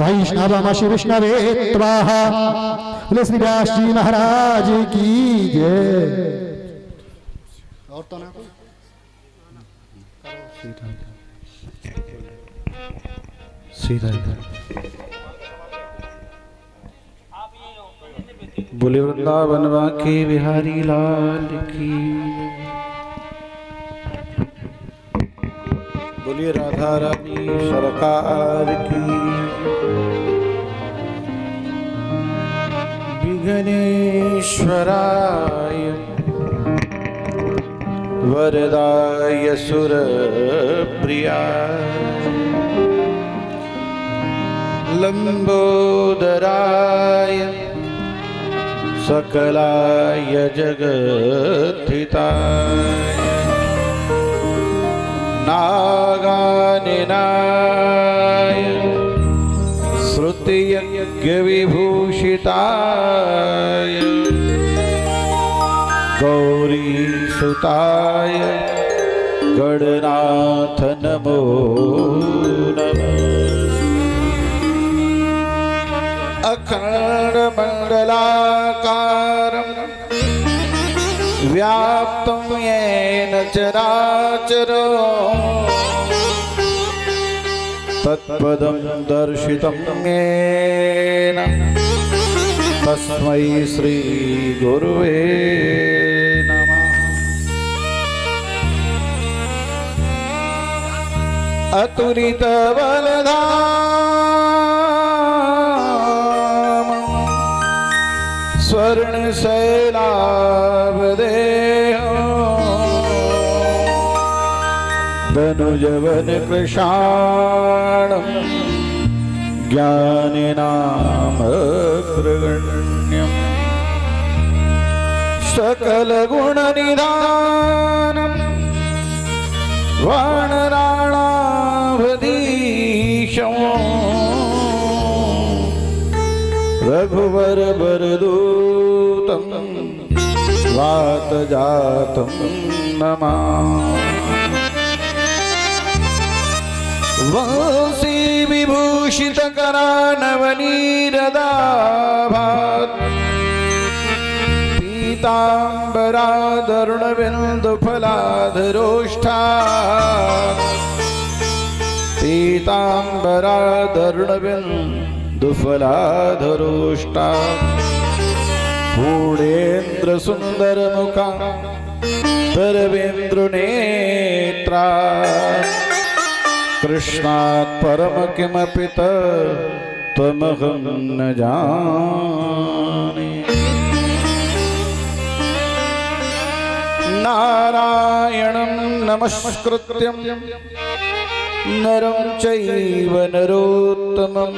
वैष्णवमशि विष्णवे स्वाहा। बोले श्री व्यास जी महाराज की जय। और तो ना सीधा बोले वृंदावन बांके बिहारी लाल की। बोलिए राधा रानी सरकार की। विघ्नेश्वराय वरदाय सुर प्रियाय लंबोदराय सकलाय जगत्थिताय नागानिनाय श्रुतियज्ञविभूषिताय गौरीसुताय गणनाथ नमो नमः। अखंडमंडलाकारं व्याप्तं येन चराचरो तत्पदं दर्शितं येन तस्मै श्री गुरुवे नमः। अतुलित बलधाम स्वर्ण शैलाभदेहो धनुजवन कृशाणं ज्ञानिनामग्रगण्यं सकलगुणनिधानं वानराणाभधीशं रघुवरवरदूतं वातजातं नमामि। वंशी विभूषित करानवनीरदाभात् पीताम्बरादरुणबिन्दुफलाधरोष्ठात् पीताम्बरादरुणबिन्दुफलाधरोष्ठात् पूर्णेन्द्रसुन्दरमुखा तरवेन्द्रनेत्रा कृष्णात् परम किमपि त्वमहं न जाने। नारायणं नमस्कृत्यं नरं चैव नरोत्तमं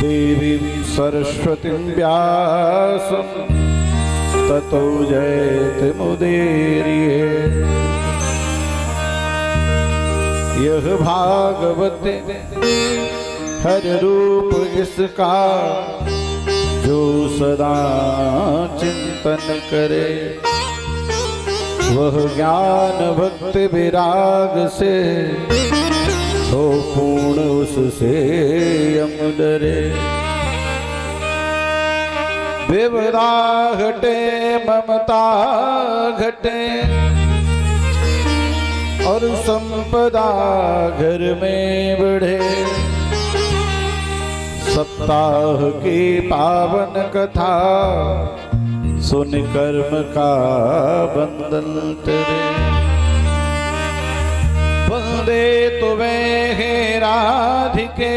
देवीं सरस्वतीं व्यासं ततो जयति मुदीरये। यह भागवत हर रूप इसका जो सदा चिंतन करे वह ज्ञान भक्ति विराग से हो पूर्ण उससे यम डरे। विवदा घटे ममता घटे और संपदा घर में बढ़े। सप्ताह की पावन कथा सुन कर्म का बंधन तेरे। वंदे तुम्हें हे राधिके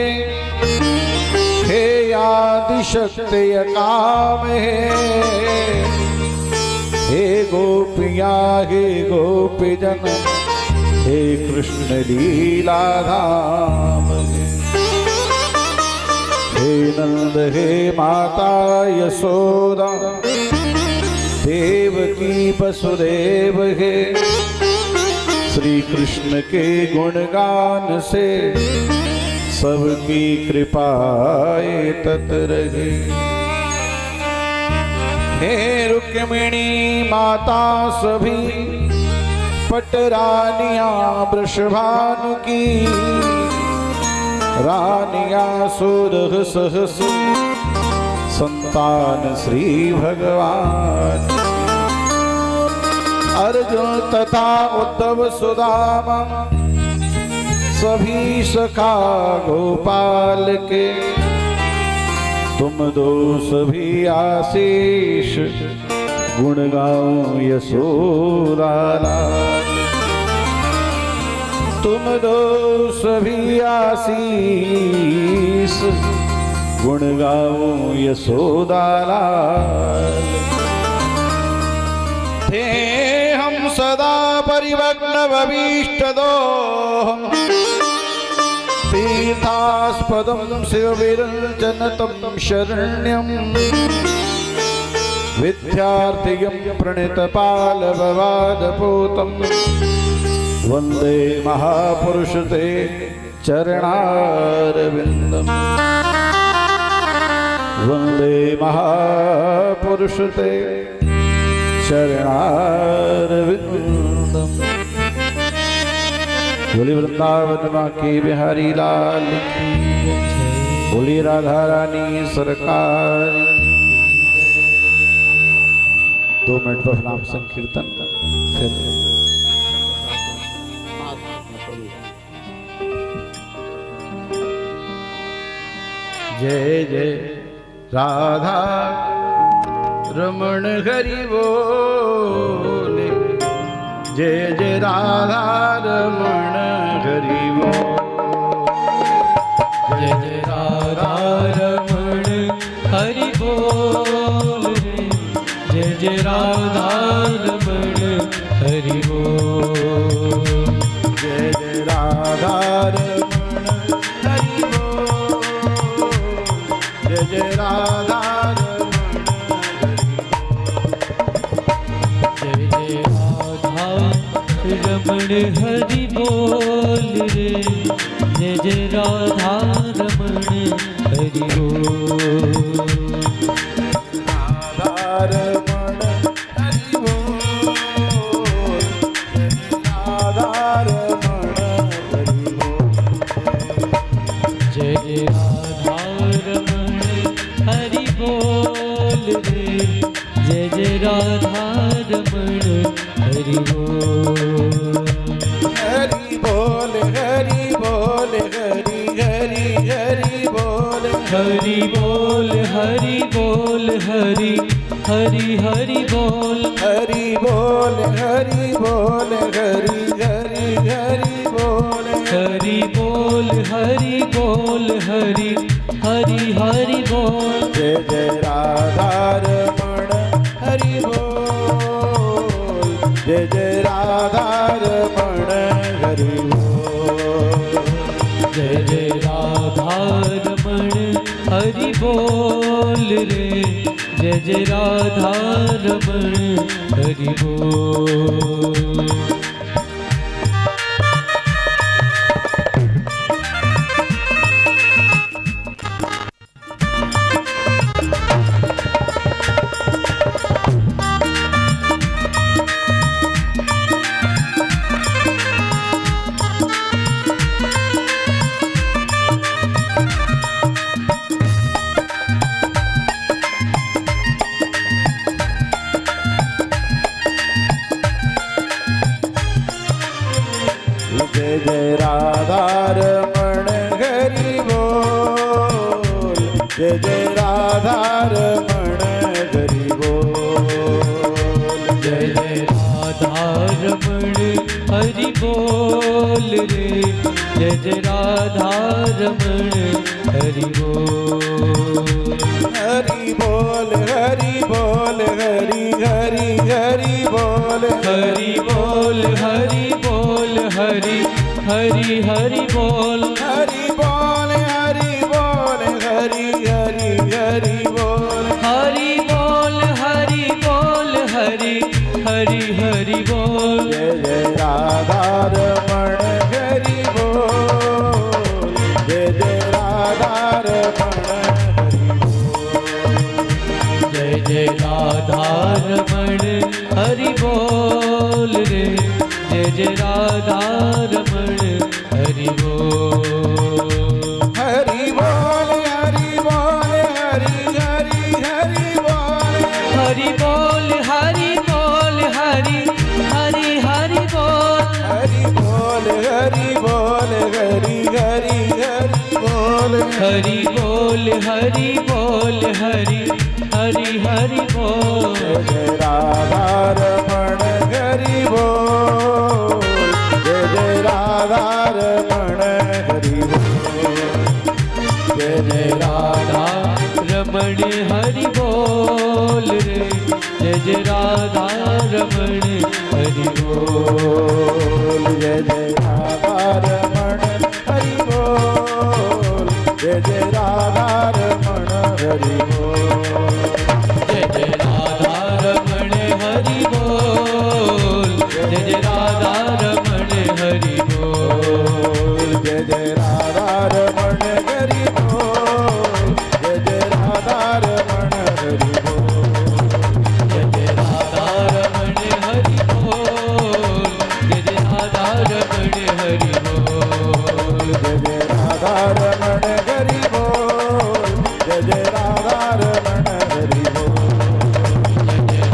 हे आदिशक्ति काम हे गोपिया हे गोपीजन हे कृष्ण लीला धाम। हे नंद हे माता यशोदा देवकी वसुदेव हे श्री कृष्ण के गुणगान से सबकी कृपाए तत रहे। हे रुक्मिणी माता सभी पटरानिया वृषभानु की रानिया सुरह सहस संतान श्री भगवान। अर्जुन तथा उद्धव सुदामा सभी सखा गोपाल के, तुम दो सभी आशीष गुण गाओ यशोदा लाल। तुम दो सभी आशीष गुण गाओ यशोदा लाल। थे हम सदा परिवग्न भविष्टदोहम् तीर्थास्पदं शिवविरञ्जनतं शरण्यं। विद्यार्थियं प्रणितपालभवादपूतं वन्दे महापुरुष ते चरणारविन्दम्। वन्दे महापुरुष ते चरणारविन्दम्। बोली वृंदावन माँ की बिहारी लाल की, बोली राधा रानी सरकार। 2 मिनट पर नाम संकीर्तन फिर जय जय राधा रमण हरि बोले। जय जय राधा रमण हरि बोल। जय जय राधा रमण हरि बोल रे। जय जय राधा रमण हरि बोल। जय जय राधा रमण हरि बोल। जय जय राधा रमण हरि बोल रे। जय जय राधा रमण हरि बोल। राधा रमण हरि बोल। राधा रमण हरि बोल। जय जय राधा रमण हरि बोल रे। जय जय राधा रमण हरि बोल। हरि बोल हरि बोल हरि हरि हरि बोल। हरि बोल हरि बोल हरि हरि हरि बोल। हरि बोल हरि बोल हरि हरि हरि बोल। हरि बोल हरि बोल हरि हरि हरि बोल। जय जय राधा रमण हरि बोल। जय जय राधा रमण हरि बोल। जय जय राधा रमण हरि बोल रे। जय जय राधा रमण हरि बोल। जय जय राधा रमण हरि बोल। जय जय राधा रमण हरि बोल। जय जय राधा रमण हरि बोल रे। जय जय राधा रमण हरि बोल। हरि बोल हरि बोल हरि हरि हरि बोल। हरि बोल हरि बोल हरि हरि हरि बोल। हरि बोल हरि बोल हरि हरि हरि बोल। हरि बोल हरि बोल हरि हरि हरि बोल। जय जय राधा रमण हरि बोल। जय जय राधा रमण हरि बोल। जय जय राधा रमण हरि बोल रे। जय जय राधा रमण हरि बोल। हरि बोल हरि बोल हरि हरि हरि बोल। जय जय राधा रमण हरि बोल, जय जय राधा रमण हरि बोल, जय जय राधा रमण हरि बोल रे, जय जय राधा रमण हरि बोल। जय जय राधा रमण हरि बोल, जय जय राधा रमण हरि बोल, जय जय राधा रमण हरि बोल, जय जय राधा रमण हरि बोल। जय जय राधा रमण हरि बोल, जय जय राधा रमण हरि बोल, जय जय राधा रमण हरि बोल, जय जय राधा रमण हरि बोल। जय जय राधा रमण हरि बोल, जय जय राधा रमण हरि बोल, जय जय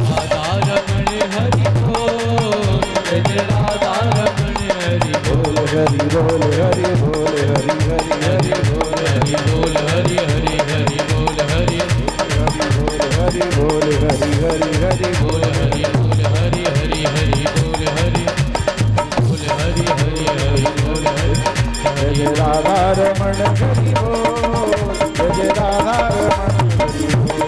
राधा रमण हरि बोल, जय जय राधा रमण हरि बोल। हरि बोल हरि बोल हरि हरि हरि बोल हरि बोल हरि हरि हरि बोल हरि हरि बोल हरि हरि हरि बोल हरि बोल हरि हरि हरि बोल हरि बोल हरि हरि हरि बोल हरि। जय जय राधा रमण हरि बोल, जय जय राधा रमण हरि बोल,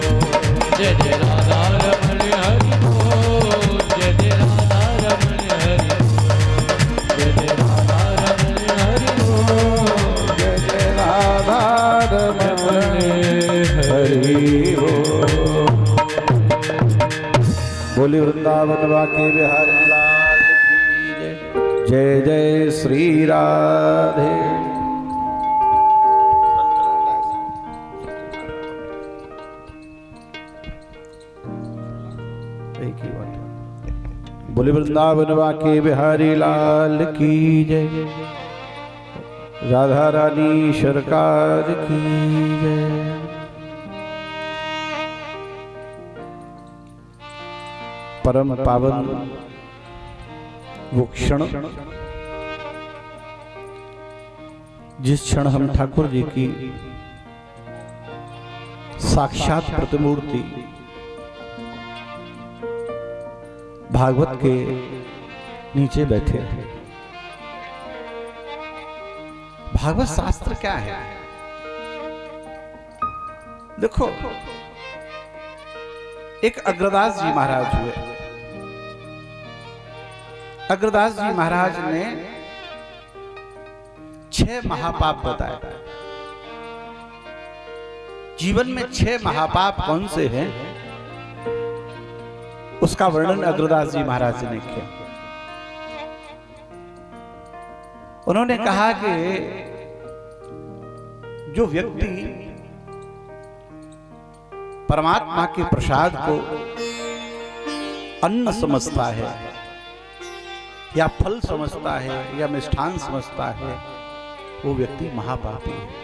जय जय राधा रमण हरि बोल, जय जय राधा रमण हरि बोल, जय जय राधा रमण हरि बोल, जय जय राधा रमण हरि बोल। बोली वृंदावन बाके बिहारी लाल की जय। जय जय श्री राधे। एक ही बात। बोली वृंदावन बाके बिहारी लाल की जय। राधा रानी सरकार की जय। परम पावन वो क्षण जिस क्षण हम ठाकुर जी की साक्षात प्रतिमूर्ति भागवत के नीचे बैठे हैं। भागवत शास्त्र क्या है? देखो, एक अग्रदास जी महाराज हुए। अग्रदास जी महाराज ने 6 महापाप बताए। जीवन में 6 महापाप कौन से हैं, उसका वर्णन अग्रदास जी महाराज ने किया। उन्होंने कहा कि जो व्यक्ति परमात्मा के प्रसाद को अन्न समझता है या फल समझता है या मिष्ठान समझता है, वो व्यक्ति महापापी है।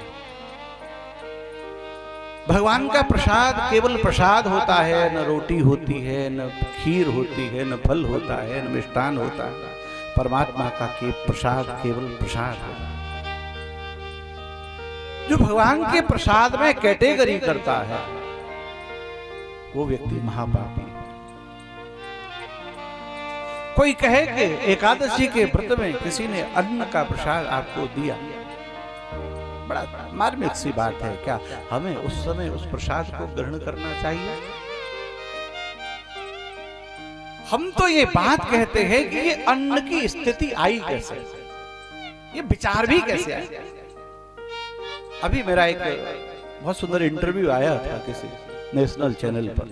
भगवान का प्रसाद केवल प्रसाद होता है, न रोटी होती है, न खीर होती है, न फल होता है, न मिष्ठान होता है। परमात्मा का प्रसाद केवल प्रसाद है। जो भगवान के प्रसाद में कैटेगरी करता है, वो व्यक्ति महापापी है। कोई कहे कि एकादशी के व्रत में किसी ने अन्न का प्रसाद आपको दिया, बड़ा मार्मिक सी बात है। क्या हमें उस समय उस प्रसाद को ग्रहण करना चाहिए? हम तो ये बात कहते हैं कि ये अन्न की स्थिति आई कैसे, ये विचार भी कैसे आया। अभी मेरा एक बहुत सुंदर इंटरव्यू आया था किसी नेशनल चैनल पर,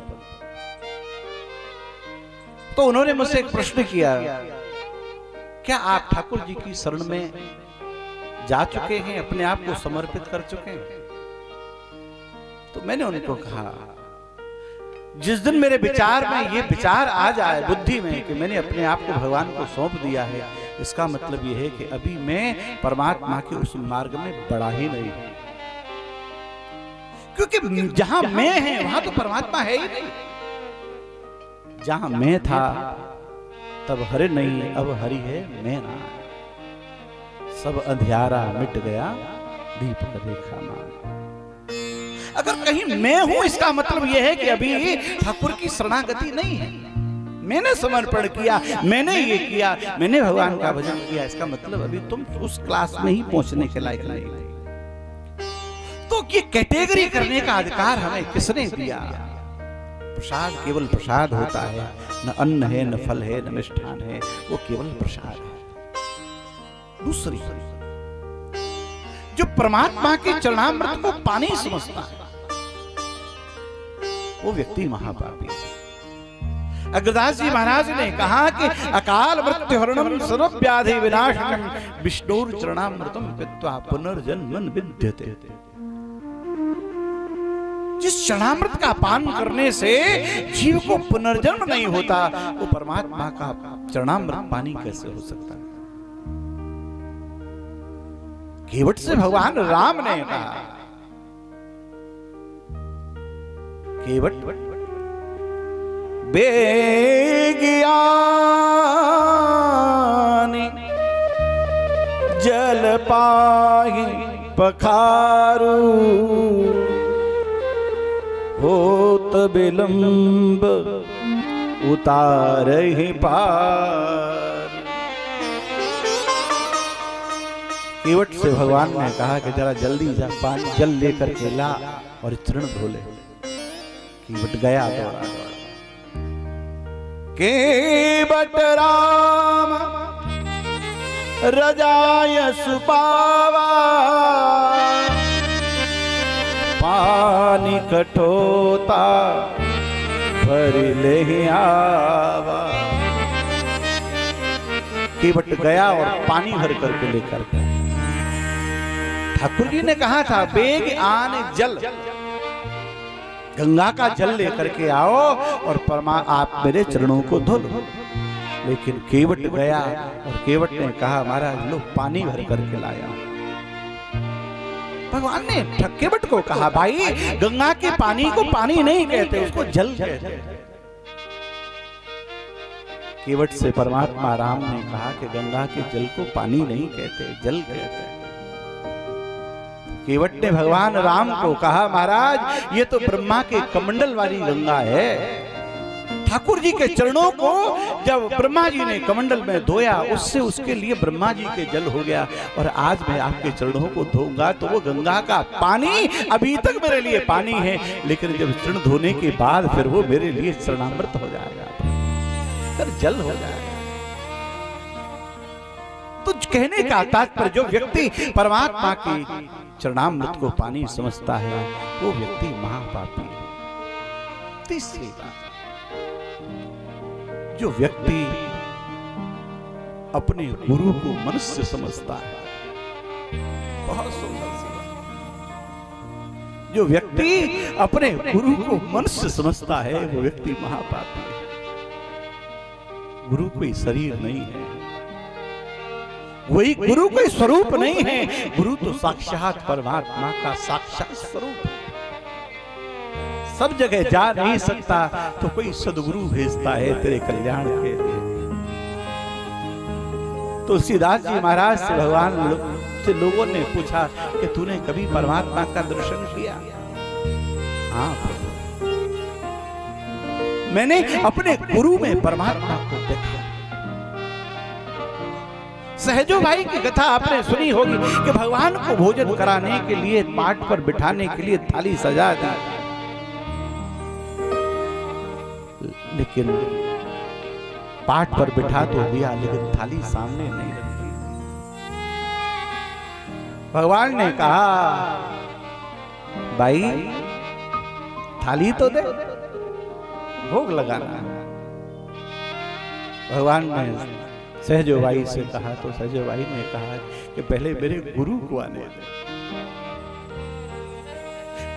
तो उन्होंने मुझसे एक प्रश्न किया, क्या आप ठाकुर जी की शरण में जा चुके हैं, अपने आप को समर्पित कर चुके हैं? तो मैंने उनको कहा, जिस दिन मेरे विचार में ये विचार आ जाए बुद्धि में कि मैंने अपने आप को भगवान को सौंप दिया है, इसका मतलब ये है कि अभी मैं परमात्मा के उस मार्ग में बढ़ा ही नहीं हूं। क्योंकि जहां मैं है वहां तो परमात्मा है ही नहीं। जहां मैं था तब हरि नहीं, अब हरि है मैं ना। सब अंधियारा मिट गया, दीपक रेखा मान। अगर कहीं मैं हूं इसका मतलब यह है कि अभी ठाकुर की शरणागति नहीं है। मैंने समर्पण किया, मैंने ये किया, मैंने भगवान का भजन किया, इसका मतलब अभी तुम उस क्लास में ही पहुंचने के लायक नहीं थे। तो ये कैटेगरी करने का अधिकार हमें किसने दिया? प्रसाद केवल प्रसाद होता है, न अन्न है, न फल है, न मिष्ठान है, वो केवल प्रसाद है। दूसरी, जो परमात्मा के चरणामृत को पानी समझता है वो व्यक्ति महापापी है। अग्रदास जी महाराज ने कहा कि अकाल मृत्यु हरणम सर्व व्याधि विनाशनम विष्णुर चरणामृतम पित्वा पुनर्जन्मन विद्यते। जिस चरणामृत का पान करने से जीव को पुनर्जन्म नहीं होता, वो परमात्मा का चरणामृत पानी कैसे हो सकता है? केवट से भगवान राम ने कहा, केवट बेगियानी जल पाहि पखारू होत विलंब उतारहि पार। केवट से भगवान ने कहा कि जरा जल्दी जा, पानी जल लेकर के ला और चरण धो ले। केवट गया दौड़ा दौड़ा। केवट राम रजाय सुपावा पानी कठोता भर ले आवा। केवट गया और पानी भर करके लेकर गया। ठाकुर जी ने कहा था बेग आन जल, गंगा का जल लेकर के आओ और आप मेरे चरणों को धो लो। लेकिन केवट गया और केवट ने कहा महाराज लो पानी भर करके लाया। भगवान ने केवट को कहा भाई गंगा के पानी को पानी नहीं कहते, उसको जल कहते। केवट से परमात्मा राम ने कहा कि गंगा के जल को पानी नहीं कहते, जल कहते हैं। केवट ने भगवान राम को कहा महाराज ये तो ब्रह्मा के कमंडल वाली गंगा है। ठाकुर जी के चरणों को जब ब्रह्मा जी ने कमंडल में धोया उससे उसके लिए ब्रह्मा जी के जल हो गया, और आज मैं आपके चरणों को धोऊंगा तो वो गंगा का पानी अभी तक मेरे लिए पानी है, लेकिन जब चरण धोने के बाद फिर वो मेरे लिए चरणामृत हो जाएगा, फिर जल हो जाएगा। तो कहने का तात्पर्य जो व्यक्ति परमात्मा की चरणामृत को पानी समझता है वो व्यक्ति महापापी है। तीसरी बात, जो व्यक्ति अपने गुरु को मनुष्य समझता है, बहुत सुंदर सी बात, जो व्यक्ति अपने गुरु को मनुष्य समझता है वो व्यक्ति महापापी है। गुरु कोई शरीर नहीं है, वही गुरु कोई स्वरूप नहीं है, गुरु तो साक्षात परमात्मा का साक्षात स्वरूप है। सब जगह जा नहीं सकता तो कोई सदगुरु भेजता है तेरे कल्याण के लिए। तुलसीदास जी महाराज से भगवान से लोगों ने पूछा कि तूने कभी परमात्मा का दर्शन किया? हाँ प्रभु, मैंने अपने गुरु में परमात्मा को देखा। सहजो भाई की कथा आपने सुनी होगी कि भगवान को भोजन कराने के लिए पाट पर बिठाने के लिए थाली सजा दी, लेकिन पाट पर बिठा तो दिया लेकिन थाली सामने नहीं रखी। भगवान ने कहा भाई थाली तो दे, भोग लगाना। भगवान ने सहजो भाई से कहा तो सहजो भाई ने कहा कि पहले मेरे गुरु को आने दे,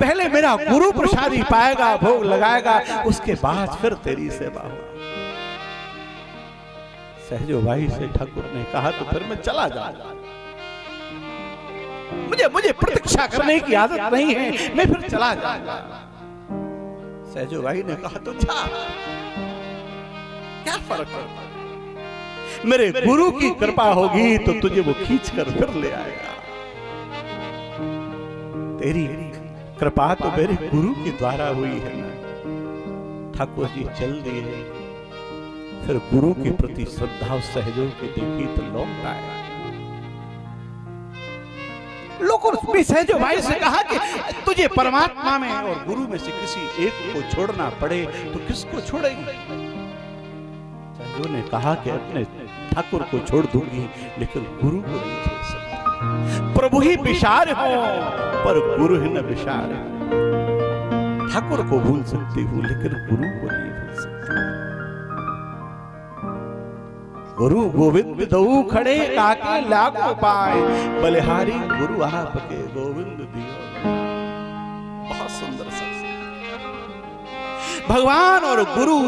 पहले मेरा गुरु प्रसादी पाएगा, भोग लगाएगा, उसके बाद फिर तेरी सेवा होगी। सहजो भाई से ठाकुर ने कहा तो फिर मैं चला जाऊंगा, मुझे प्रतीक्षा करने की आदत नहीं है, मैं फिर चला जाऊंगा। सहजो भाई ने कहा तो जा, क्या फर्क पड़ता, मेरे गुरु की कृपा होगी तो तुझे वो खींच कर फिर ले आएगा। तेरी कृपा तो मेरे गुरु के द्वारा हुई है ना। ठाकुर जी चल दिए, फिर गुरु के प्रति श्रद्धा और सहयोग की देखी तो लौट आया। लोगों ने सहजो भाई से कहा कि तुझे परमात्मा में और गुरु में से किसी एक को छोड़ना पड़े तो किसको छोड़ेगी? सहजो ने कहा कि अपने ठाकुर को छोड़ दूंगी लेकिन गुरु को नहीं छोड़ सकता। प्रभु ही विशाल हो पर गुरु ही न विशाल है। ठाकुर को भूल सकती हूं लेकिन गुरु को नहीं भूल सकती। गुरु गोविंद दऊ खड़े काके लागो पाए, बलिहारी गुरु आपके गोविंद दियो। बहुत सुंदर सत्संग। भगवान और गुरु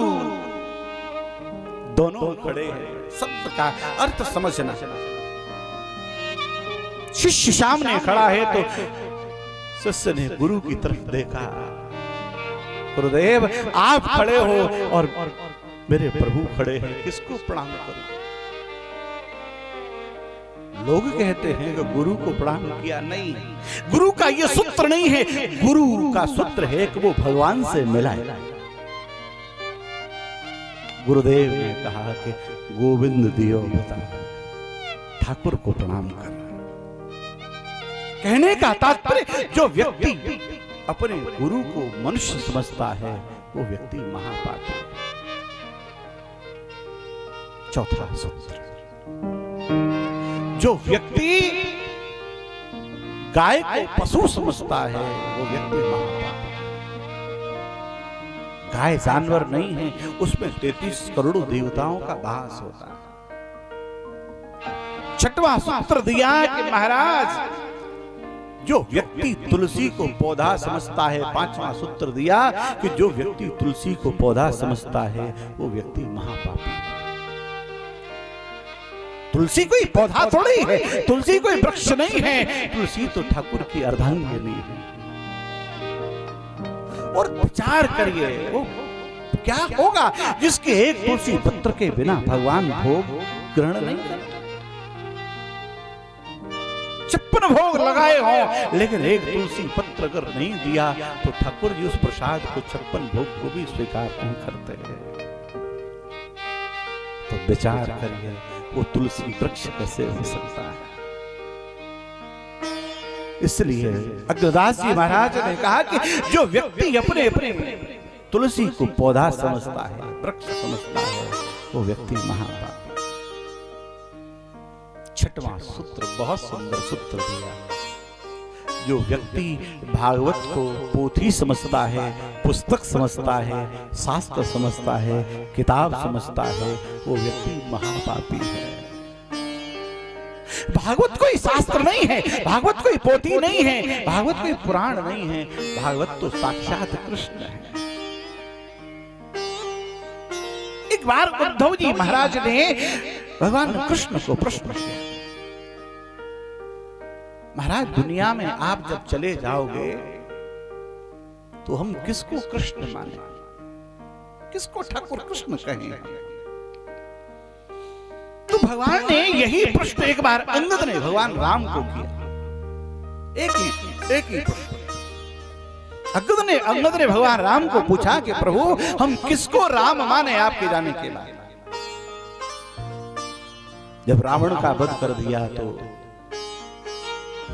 दोनों खड़े हैं। शब्द का अर्थ समझना। शिष्य सामने खड़ा है तो शिष्य ने गुरु की तरफ देखा। गुरुदेव आप खड़े हो और मेरे प्रभु खड़े हैं, किसको प्रणाम करूं? लोग कहते हैं कि गुरु को प्रणाम किया नहीं। गुरु का यह सूत्र नहीं है। गुरु का सूत्र है कि वो भगवान से मिला है। गुरुदेव ने कहा कि गोविंद दियो बता, ठाकुर को प्रणाम कर। कहने का तात्पर्य जो व्यक्ति अपने गुरु को मनुष्य समझता है वो व्यक्ति महापापी है। चौथा सूत्र, जो व्यक्ति गाय को पशु समझता है वो व्यक्ति महापापी है। गाय जानवर नहीं है, उसमें 33 करोड़ देवताओं का वास होता है। छठवां सूत्र दिया कि महाराज जो व्यक्ति तुलसी को पौधा समझता है, पांचवा सूत्र दिया कि जो व्यक्ति तुलसी को पौधा समझता है वो व्यक्ति महापापी है। तुलसी कोई पौधा थोड़ी है, तुलसी कोई वृक्ष नहीं है, तुलसी तो ठाकुर की अर्धांगिनी है। और विचार करिए वो क्या होगा जिसके एक तुलसी पत्र के बिना भगवान भोग ग्रहण नहीं करते। 56 भोग लगाए हों लेकिन एक तुलसी पत्र अगर नहीं दिया तो ठाकुर जी उस प्रसाद को 56 भोग को भी स्वीकार नहीं करते हैं। तो विचार करिए वो तुलसी वृक्ष कैसे हो सकता है। इसलिए अग्रदास जी महाराज ने कहा कि जो व्यक्ति अपने अपने तुलसी को पौधा समझता है, वृक्ष समझता है, वो व्यक्ति महापापी। छठवां सूत्र बहुत सुंदर सूत्र दिया। जो व्यक्ति भागवत को पोथी समझता है, पुस्तक समझता है, शास्त्र समझता है, किताब समझता है, वो व्यक्ति महापापी है। भागवत कोई शास्त्र नहीं है, भागवत कोई पोथी नहीं है, भागवत कोई पुराण नहीं है, भागवत तो साक्षात कृष्ण है। एक बार उद्धव जी महाराज ने भगवान कृष्ण को प्रश्न किया, महाराज दुनिया में आप जब चले जाओगे तो हम किसको कृष्ण माने, किसको ठाकुर कृष्ण कहें? तो भगवान ने यही प्रश्न एक बार अंगद ने भगवान राम को किया। एक ही प्रश्न अंगद ने भगवान राम को पूछा कि प्रभु हम किसको राम माने आपके जाने के बाद? जब रावण का वध कर दिया तो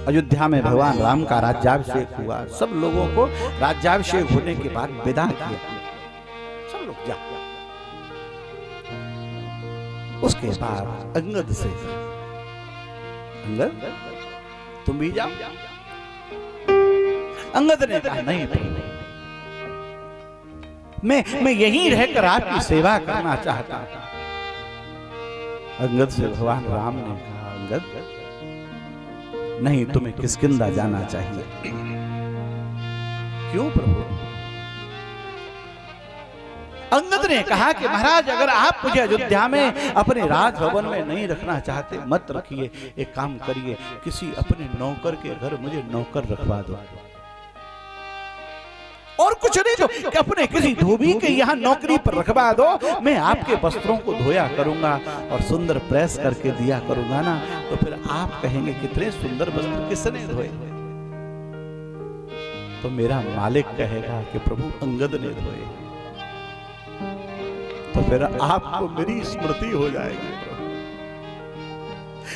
अयोध्या में भगवान राम का राज्याभिषेक हुआ। सब लोगों को राज्याभिषेक होने के बाद विदा किया, सब लोग जा। उसके बाद अंगद से, अंगद तुम भी जाओ। अंगद ने कहा नहीं प्रभु, मैं यहीं रहकर आपकी सेवा करना चाहता था। अंगद से भगवान राम ने कहा अंगद नहीं, तुम्हें किष्किंधा जाना चाहिए। क्यों प्रभु? अंगद ने कहा कि महाराज अगर आप मुझे अयोध्या में अपने राजभवन में नहीं रखना चाहते मत रखिए। एक काम करिए, किसी अपने नौकर के घर मुझे नौकर रखवा दो। और कुछ नहीं तो कि अपने किसी धोबी के यहाँ नौकरी पर रखवा दो। मैं आपके वस्त्रों को धोया करूंगा और सुंदर प्रेस करके दिया करूंगा ना, तो फिर आप कहेंगे कितने सुंदर वस्त्र किसने धोए। तो मेरा मालिक कहेगा कि प्रभु अंगद ने धोए, तो फिर आपको मेरी स्मृति हो जाएगी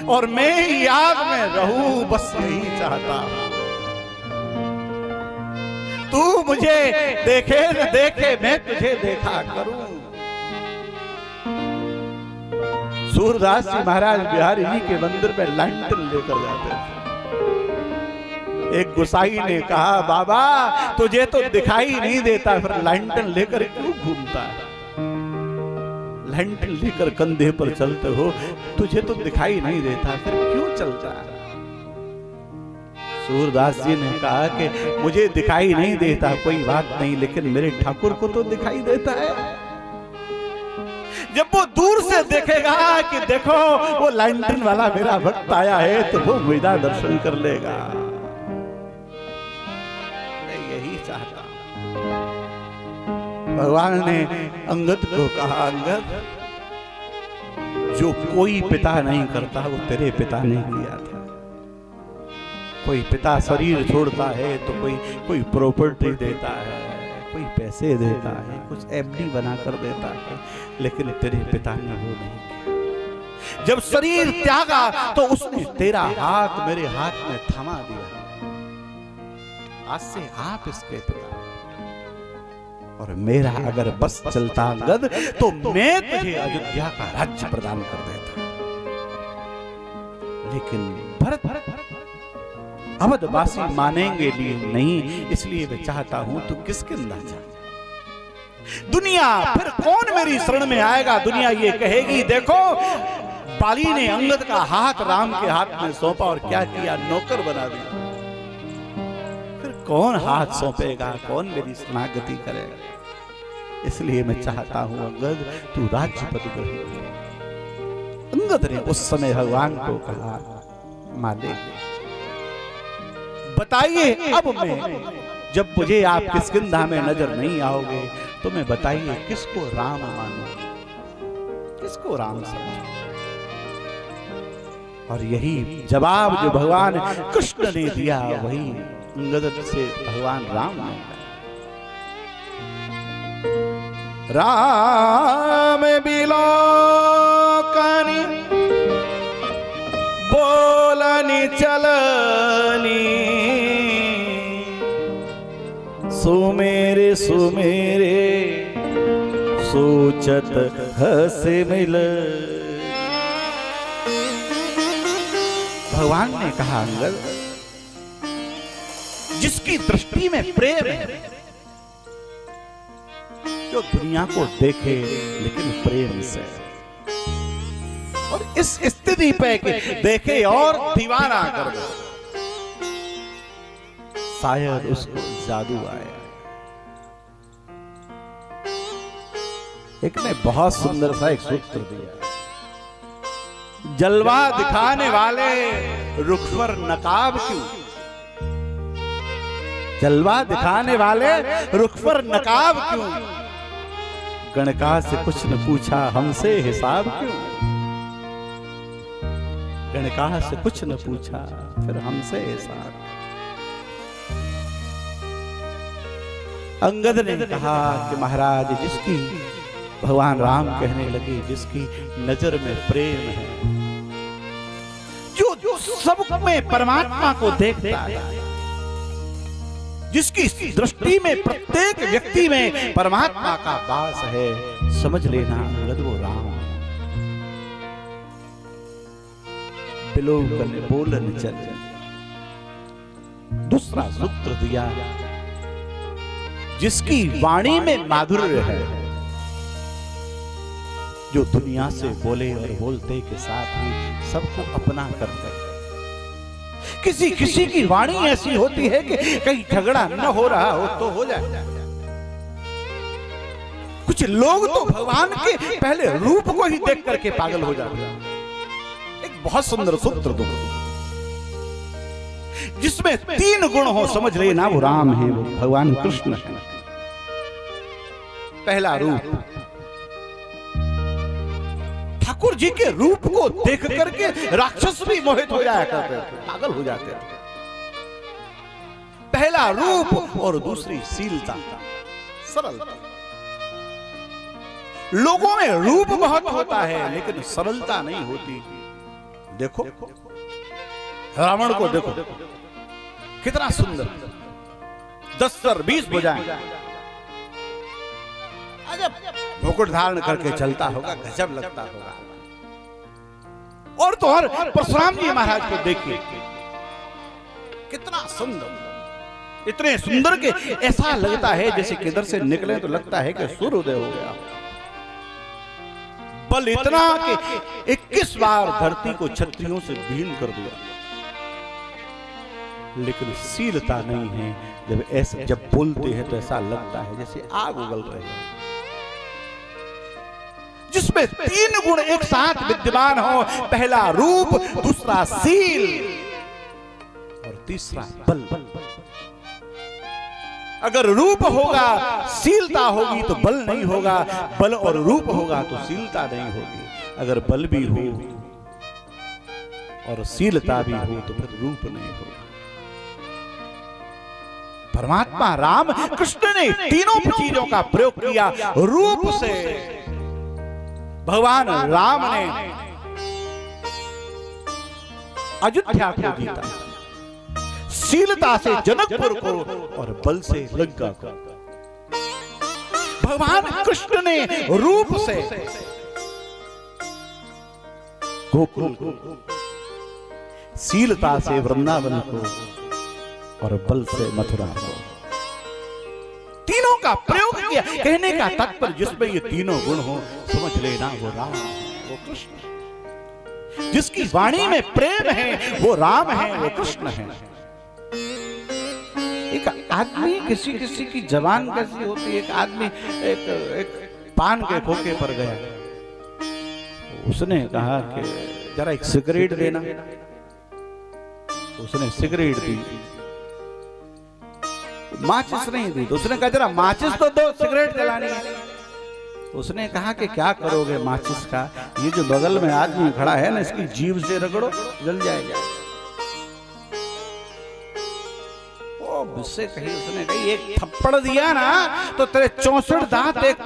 और मैं याद में रहूं, बस यही चाहता हूं। तू मुझे देखे न देखे, मैं तुझे देखा करूं। सूरदास जी महाराज बिहारी जी के मंदिर में लैंटन लेकर जाते थे। एक गुसाई ने कहा, बाबा तुझे तो दिखाई नहीं देता, फिर लैंटन लेकर क्यों घूमता है? लैंटन लेकर कंधे पर चलते हो, तुझे तो दिखाई नहीं देता, फिर क्यों चलता है? सूरदास जी ने कहा कि मुझे दिखाई नहीं देता कोई बात नहीं, लेकिन मेरे ठाकुर को तो दिखाई देता है। जब वो दूर से देखेगा कि देखो वो लैंटन वाला मेरा भक्त आया है, तो वो मेरा दर्शन कर लेगा। मैं यही चाहता हूं। भगवान ने अंगद को कहा, अंगद जो कोई पिता नहीं करता वो तेरे पिता ने किया था। कोई पिता शरीर छोड़ता है तो कोई प्रॉपर्टी देता है, कोई पैसे देता है, कुछ एफडी बना कर देता है, लेकिन तेरे पिता ने वो नहीं किया। जब शरीर त्यागा तो उसने तेरा हाथ मेरे हाथ में थमा दिया। आज से आप इसके पिता और मेरा अगर बस चलता अंगद तो मैं तुझे अयोध्या का राज्य प्रदान कर देता, लेकिन भरत अवधवासी मानेंगे लिए नहीं, इसलिए मैं चाहता हूं तू किसकिंधा जा। दुनिया फिर कौन मेरी शरण में आएगा? दुनिया ये कहेगी देखो बाली ने अंगद का हाथ राम के हाथ में सौंपा और क्या किया, नौकर बना दिया। फिर कौन हाथ सौंपेगा, कौन मेरी शरणागति करेगा? इसलिए मैं चाहता हूं अंगद तू राज्य पद ग्रहण कर। अंगद ने उस समय भगवान को कहा, मालिक बताइए अब मैं, जब मुझे आप किसकिंधा में नजर नहीं आओगे तो मैं बताइए किसको राम मानूं, किसको राम समझूं? और यही जवाब जो भगवान कृष्ण ने दिया वही अंगद से भगवान राम ने कहा। राम बिलोकनी बोलनी चलनी, सुमेरे सुमेरे सोचत हंसे मिल। भगवान ने कहा अंगद जिसकी दृष्टि में प्रेम है, जो दुनिया को देखे लेकिन प्रेम से, और इस स्थिति पे देखे और दीवाना कर दे, शायद उसको जादू आए। एक ने बहुत सुंदर सा एक सूत्र दिया, जलवा दिखाने वाले रुख पर नकाब क्यों? जलवा दिखाने वाले रुख पर नकाब क्यों? गणका से कुछ न पूछा हमसे हिसाब क्यों? गणका से कुछ न पूछा फिर हमसे हिसाब। अंगद ने कहा कि महाराज जिसकी, भगवान राम कहने लगे जिसकी नजर में प्रेम है, जो सब में परमात्मा को देखता है, जिसकी दृष्टि में प्रत्येक व्यक्ति में परमात्मा का वास है, समझ लेना अंगद वो राम है। बिलोकन बोलन चल। दूसरा सूत्र दिया, जिसकी वाणी में माधुर्य है, जो दुनिया से बोले और बोलते के साथ ही सबको अपना करते। किसी किसी की वाणी ऐसी होती है कि कहीं झगड़ा न हो रहा हो तो हो जाए। कुछ लोग तो भगवान के पहले रूप को ही देख करके पागल हो जाते हैं। एक बहुत सुंदर सूत्र दो, जिसमें 3 गुण हो, समझ लेना वो राम है, वो भगवान कृष्ण है। पहला रूप, ठाकुर जी के रूप को देख करके राक्षस भी मोहित हो जाया करते थे, पागल हो जाते थे। पहला रूप और दूसरी शीलता, सरलता। लोगों में रूप बहुत होता है लेकिन सरलता नहीं होती। देखो रावण को देखो, कितना सुंदर, 10 सर 20 भुजाएं, अजब मुकुट धारण करके चलता होगा, गजब लगता होगा। और तो और परशुराम जी महाराज को देखिए, कितना सुंदर, इतने सुंदर के ऐसा लगता है जैसे किधर से निकले तो लगता है कि सूर्योदय हो गया। बल इतना कि 21 बार धरती को छत्रियों से विहीन कर दिया, लेकिन शीलता नहीं है। जब बोलते हैं तो ऐसा लगता है जैसे आग उगल रही है, जिसमें 3 गुण एक साथ विद्यमान हो। पहला रूप, दूसरा शील और तीसरा बल। अगर रूप होगा, शीलता होगी तो बल नहीं होगा, बल और रूप होगा तो शीलता नहीं होगी। अगर बल भी हो और शीलता भी हो तो फिर रूप नहीं होगा। परमात्मा राम कृष्ण ने तीनों चीजों का प्रयोग किया। रूप से भगवान राम ने अयोध्या को जीता, शीलता से जनकपुर को और बल से लंका को। भगवान कृष्ण ने रूप से गोकुल को, शीलता से वृंदावन को और बल से मथुरा को। तीनों का प्रयोग किया। कहने का तात्पर्य जिसमें ये तीनों गुण हो, समझ लेना वो राम है, वो कृष्ण। जिसकी वाणी में प्रेम है वो राम है, वो कृष्ण है। एक आदमी किसी किसी की जबान कैसी होती है। एक आदमी एक पान के खोखे पर गया, उसने कहा कि जरा एक सिगरेट देना। उसने सिगरेट दी, माचिस नहीं दी, तो उसने कहा जरा माचिस तो दो, सिगरेट जलानी है। उसने कहा कि क्या करोगे माचिस का, ये जो बगल में आदमी खड़ा है ना, इसकी जीभ से रगड़ो, जल जाएगा। उससे कही, उसने कही एक थप्पड़ दिया ना तो तेरे 64 दांत एक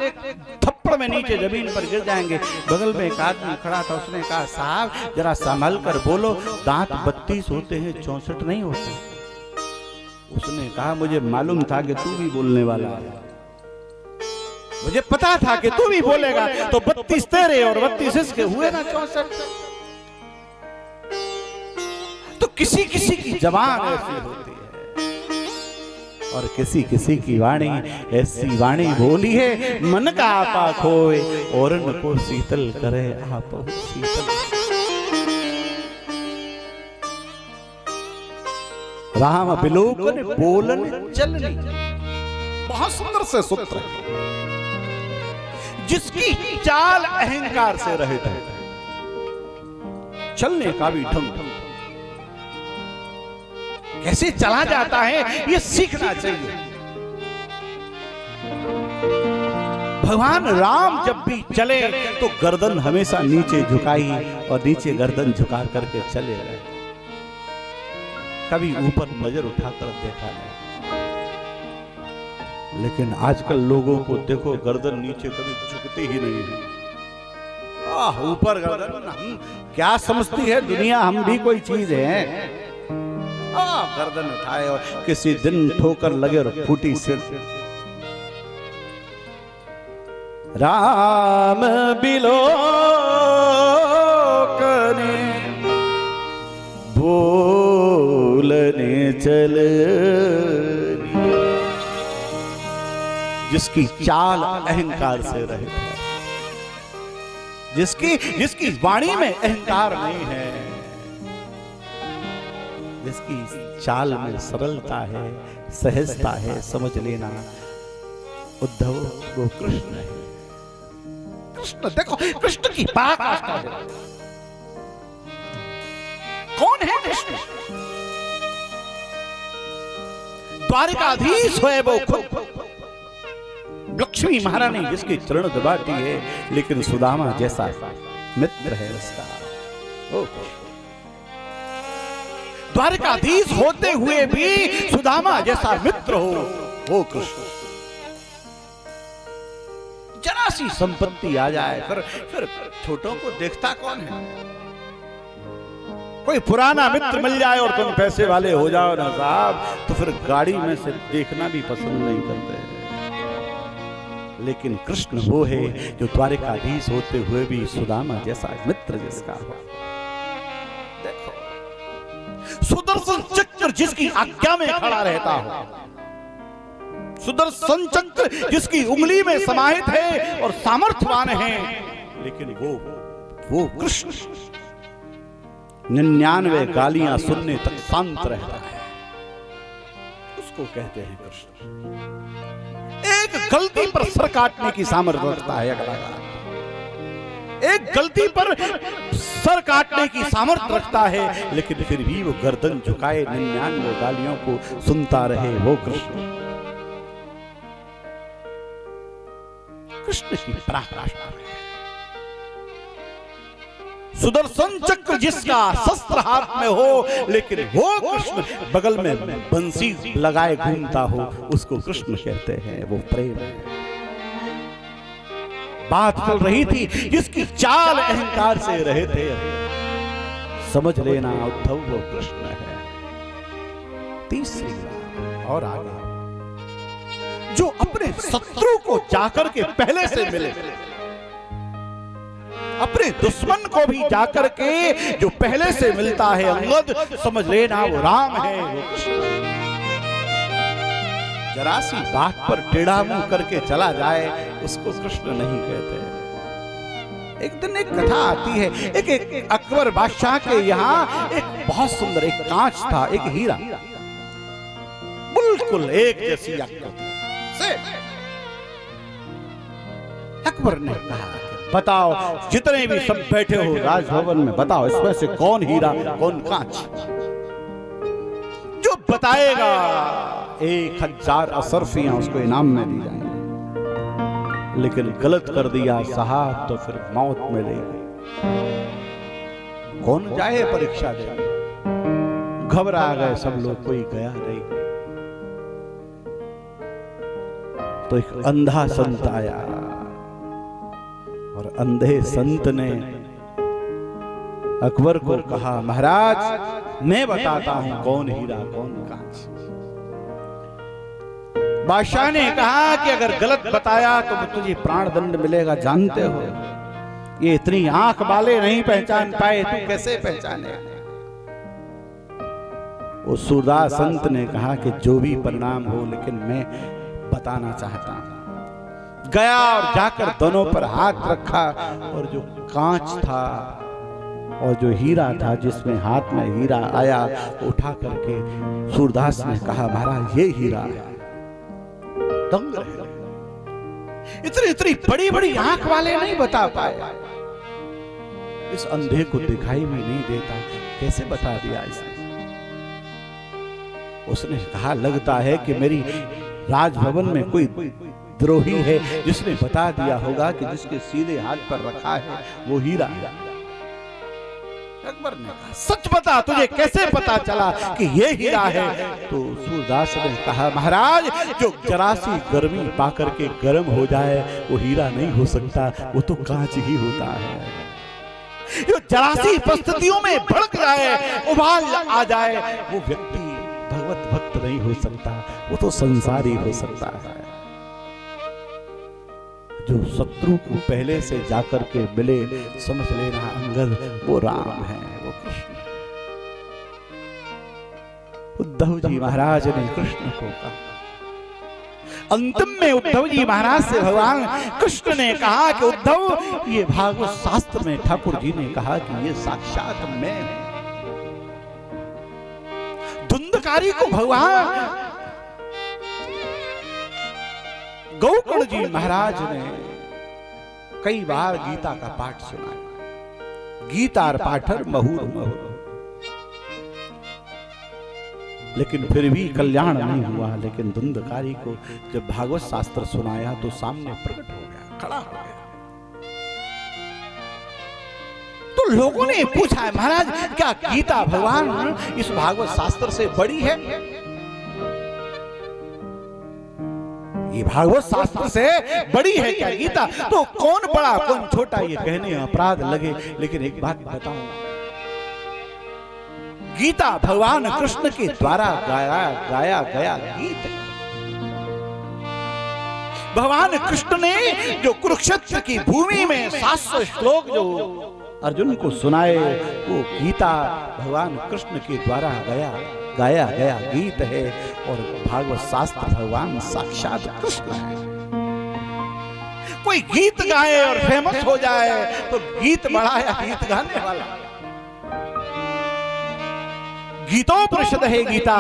थप्पड़ में नीचे जमीन पर गिर जाएंगे। बगल में एक आदमी खड़ा था, उसने कहा साहब जरा संभल कर बोलो, दांत 32 होते हैं, 64 नहीं होते। उसने कहा मुझे मालूम था कि तू भी बोलने वाला है, मुझे पता था कि तू भी बोलेगा, तो 32 तेरे और 32 इसके हुए ना 64। तो किसी किसी की जबान ऐसी होती है और किसी किसी की वाणी ऐसी वाणी बोली है, मन का आपा खोए और न को शीतल करे आप शीतल। राम बिलोकन बोलन चलनी, बहुत सुंदर से सूत्र है। जिसकी चाल अहंकार से रहित है, चलने का भी ढंग कैसे चला जाता है ये सीखना चाहिए। भगवान राम जब भी चले तो गर्दन हमेशा नीचे झुकाई और नीचे गर्दन झुका करके चले रहे, कभी ऊपर नजर उठाकर देखा नहीं। लेकिन आजकल लोगों को देखो, गर्दन नीचे कभी झुकती ही नहीं है। ऊपर गर्दन, हम क्या समझती है दुनिया, हम भी कोई चीज है। गर्दन उठाए और किसी दिन ठोकर लगे और फूटी सिर। राम बिलोकने बोलने चले, जिसकी चाल अहंकार से रहित है, जिसकी वाणी में अहंकार नहीं है, जिसकी चाल में सरलता है, सहजता है, समझ लेना उद्धव वो कृष्ण है। कृष्ण देखो, कृष्ण की पराकाष्ठा है। कौन है कृष्ण? द्वारिकाधीश है वो खुद। लक्ष्मी महारानी जिसके चरण दबाती है, लेकिन सुदामा जैसा मित्र है उसका। द्वारकाधीश होते हुए भी सुदामा जैसा मित्र हो वो कृष्ण। जरा सी संपत्ति आ जाए फिर छोटों को देखता कौन है? कोई पुराना मित्र मिल जाए और तुम पैसे वाले हो जाओ ना साहब, तो फिर गाड़ी में से देखना भी पसंद नहीं करते। लेकिन कृष्ण वो है जो द्वारकाधीश होते हुए भी सुदामा जैसा मित्र जिसका हो। देखो, सुदर्शन चक्र जिसकी आज्ञा में खड़ा रहता हो, सुदर्शन चक्र जिसकी उंगली में समाहित है और सामर्थ्यवान है, लेकिन वो कृष्ण 99 गालियां सुनने तक शांत रहता है, उसको कहते हैं कृष्ण। एक गलती पर सर काटने की सामर्थ्य रखता है अगला, एक गलती पर सर काटने की सामर्थ्य रखता है, लेकिन फिर भी वो गर्दन झुकाए 99 गालियों को सुनता रहे, वो कृष्ण। कृष्ण की पराकाष्ठा है। सुदर्शन चक्र जिसका शस्त्र हाथ में हो, लेकिन वो कृष्ण बगल में बंसी लगाए घूमता हो, उसको कृष्ण कहते हैं। वो प्रेम है। बात चल रही थी जिसकी चाल अहंकार से रहे थे, समझ लेना उद्धव वो कृष्ण है। तीसरी बात और आगे, जो अपने शत्रु को जाकर के पहले से मिले, अपने दुश्मन को भी जाकर के जो पहले से मिलता है अंगद, समझ लेना वो राम है, वो कृष्ण। जरा सी बात पर टेढ़ा मुंह करके चला जाए उसको कृष्ण नहीं कहते। एक दिन एक कथा आती है, एक अकबर बादशाह के यहाँ एक बहुत सुंदर एक कांच था, एक हीरा, बिल्कुल एक जैसी आकृति से। अकबर ने कहा, बताओ जितने भी सब बैठे हो राजभवन में, बताओ इसमें से कौन हीरा कौन कांच? जो बताएगा 1000 असरफियां उसको इनाम में दी जाएंगी, लेकिन गलत कर दिया साहब तो फिर मौत मिलेगी। कौन जाए परीक्षा देने? घबरा गए सब लोग, कोई गया नहीं। तो एक अंधा संत आया और अंधे संत ने अकबर को कहा, महाराज मैं बताता हूं कौन हीरा कौन कांच। बादशाह ने कहा कि अगर गलत बताया तो तुझे प्राण दंड मिलेगा, जानते हो ये इतनी आंख वाले नहीं पहचान पाए, तू कैसे पहचाने? वो सूरदास संत ने कहा कि जो भी परिणाम हो, लेकिन मैं बताना चाहता हूं। गया और जाकर दोनों पर हाथ रखा, और जो कांच था और जो हीरा था, जिसमें हाथ में हीरा आया, उठा करके सूरदास ने कहा, महाराज ये हीरा है। दंग रहे, इतनी बड़ी बड़ी आंख वाले नहीं बता पाए। इस अंधे को दिखाई भी नहीं देता, कैसे बता दिया इसने? उसने कहा, लगता है कि मेरी राजभवन में कोई द्रोही है जिसने बता दिया होगा कि जिसके सीधे हाथ पर रखा है वो हीरा है। अकबर ने कहा, सच बता, तुझे कैसे पता चला कि ये हीरा है? तो सूरदास ने कहा, महाराज जो जरा सी गर्मी पाकर के गर्म हो जाए वो हीरा नहीं हो सकता, वो तो कांच ही होता है। जो जरा सी परिस्थितियों में भड़क जाए, उबाल आ जाए, वो व्यक्ति भगवत भक्त नहीं हो सकता, वो तो संसारी हो सकता है। जो शत्रु को पहले से जाकर के मिले, समझ लेना अंगद वो राम है, वो कृष्ण है। उद्धव जी महाराज ने कृष्ण को कहा, अंतिम में उद्धव जी महाराज से भगवान कृष्ण ने कहा कि उद्धव, ये भागवत शास्त्र में ठाकुर जी ने कहा कि ये साक्षात मैं हूं। धुंधकारी को भगवान गौकर्ण जी महाराज ने कई बार गीता का पाठ सुनाया, गीतार पाठर महुर महुर, लेकिन फिर भी कल्याण नहीं हुआ। लेकिन धुंधकारी को जब भागवत शास्त्र सुनाया तो सामने प्रकट हो गया, खड़ा हो गया। तो तो लोगों ने पूछा है महाराज क्या गीता भगवान इस भागवत शास्त्र से बड़ी है? ये भागवत शास्त्र से बड़ी है क्या गीता? तो कौन बड़ा कौन छोटा ये कहने अपराध लगे, लेकिन एक बात बताऊं, गीता भगवान कृष्ण के द्वारा गाया गया गीत है। भगवान कृष्ण ने जो कुरुक्षेत्र की भूमि में 700 श्लोक जो अर्जुन को सुनाए, वो गीता भगवान कृष्ण के द्वारा गाया गया गीत है। और भागवत शास्त्र भगवान साक्षात कृष्ण है। कोई गीत गाए और फेमस हो जाए तो गीत बड़ा या गीत गाने वाला? गीतोपनिषद है गीता,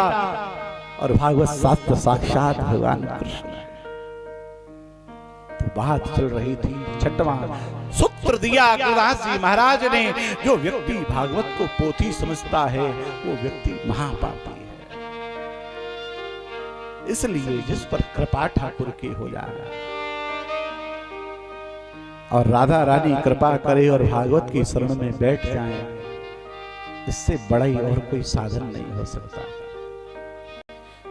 और भागवत शास्त्र साक्षात भगवान कृष्ण है। तो बात चल रही थी, छठवां सूत्र दिया गुरुदास जी महाराज ने, जो व्यक्ति भागवत को पोथी समझता है वो व्यक्ति महापापी है। इसलिए जिस पर कृपा ठाकुर की हो जाए और राधा रानी कृपा करे और भागवत की शरण में बैठ जाए, इससे बड़ा ही और कोई साधन नहीं हो सकता।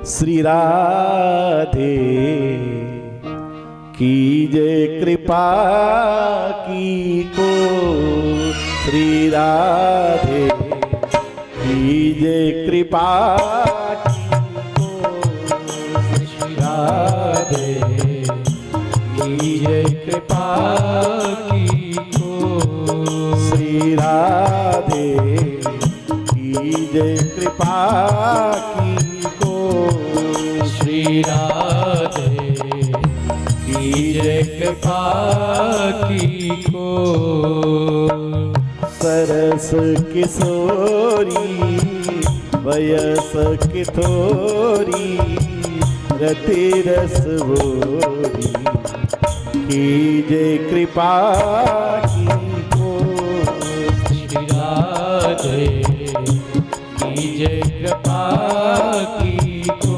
श्री राधे कीजे कृपा की को, श्री राधे कीजे कृपा की को, श्री राधे कीजे कृपा की को, श्री राधे कीजे कृपा की को, श्री राधे कीजे कृपा की को। सरस किशोरी वयस किथोरी, रति रस भोरी कीजे कृपा की को, श्री राधे कीजे कृपा की को।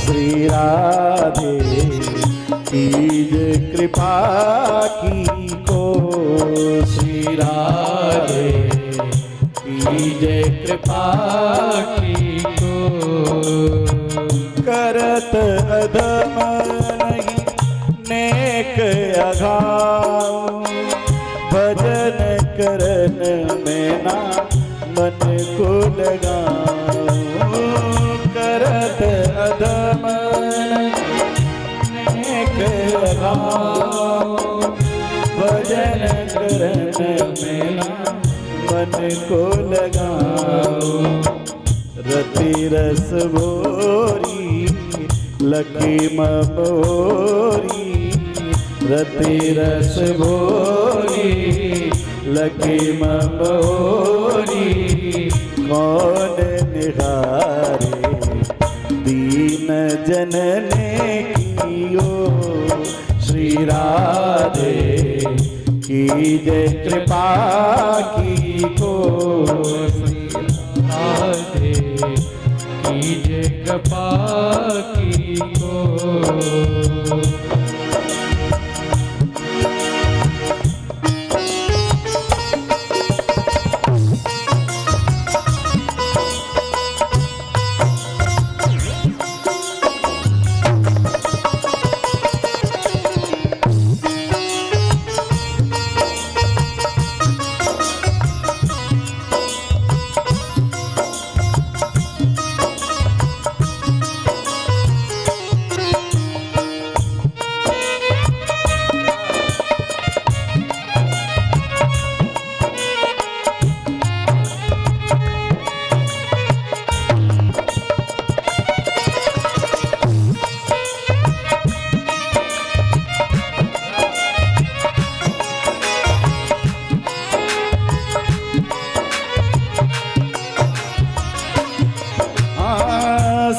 श्री राधे कीजे कृपा की को, श्री राधे कीजे कृपा की को। करत अधम नहीं नेक अघाव, भजन करन में ना मन को लगाऊं। करत अधम नेक अघाव, भजन करन में ना मन को लगाऊं। रति रस भोरी लकी मोरी, रति रस भोरी लकी मोरी। कौन निहारे दीन जनने कियो, श्री राधे कीजे कृपा की को, राधे कीजे कृपा की को।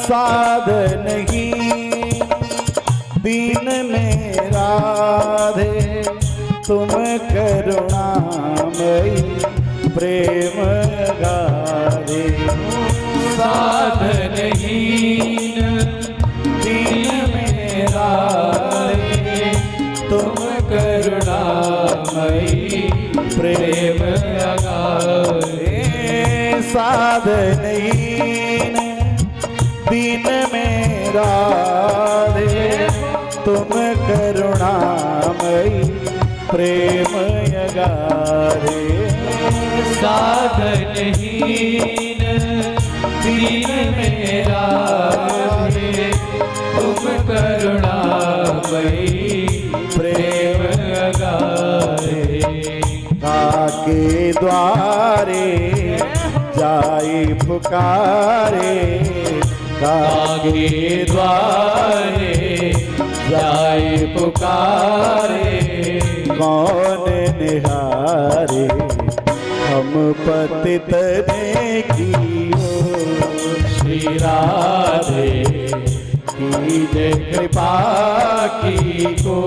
साध नहीं दीन में राधे तुम करुणामयी प्रेम गारे साध नहीं दीन में राधे तुम करुणामयी प्रेम गारे साध नहीं दीन में राधे तुम करुणामयी प्रेम गारे साधनहीन दीन में राधे तुम करुणामयी प्रेम गारे काके द्वारे जाई पुकारे काके द्वारे जाए पुकारे कौन निहारे हम पतित ने कियो श्री राधे कीजे कृपा की को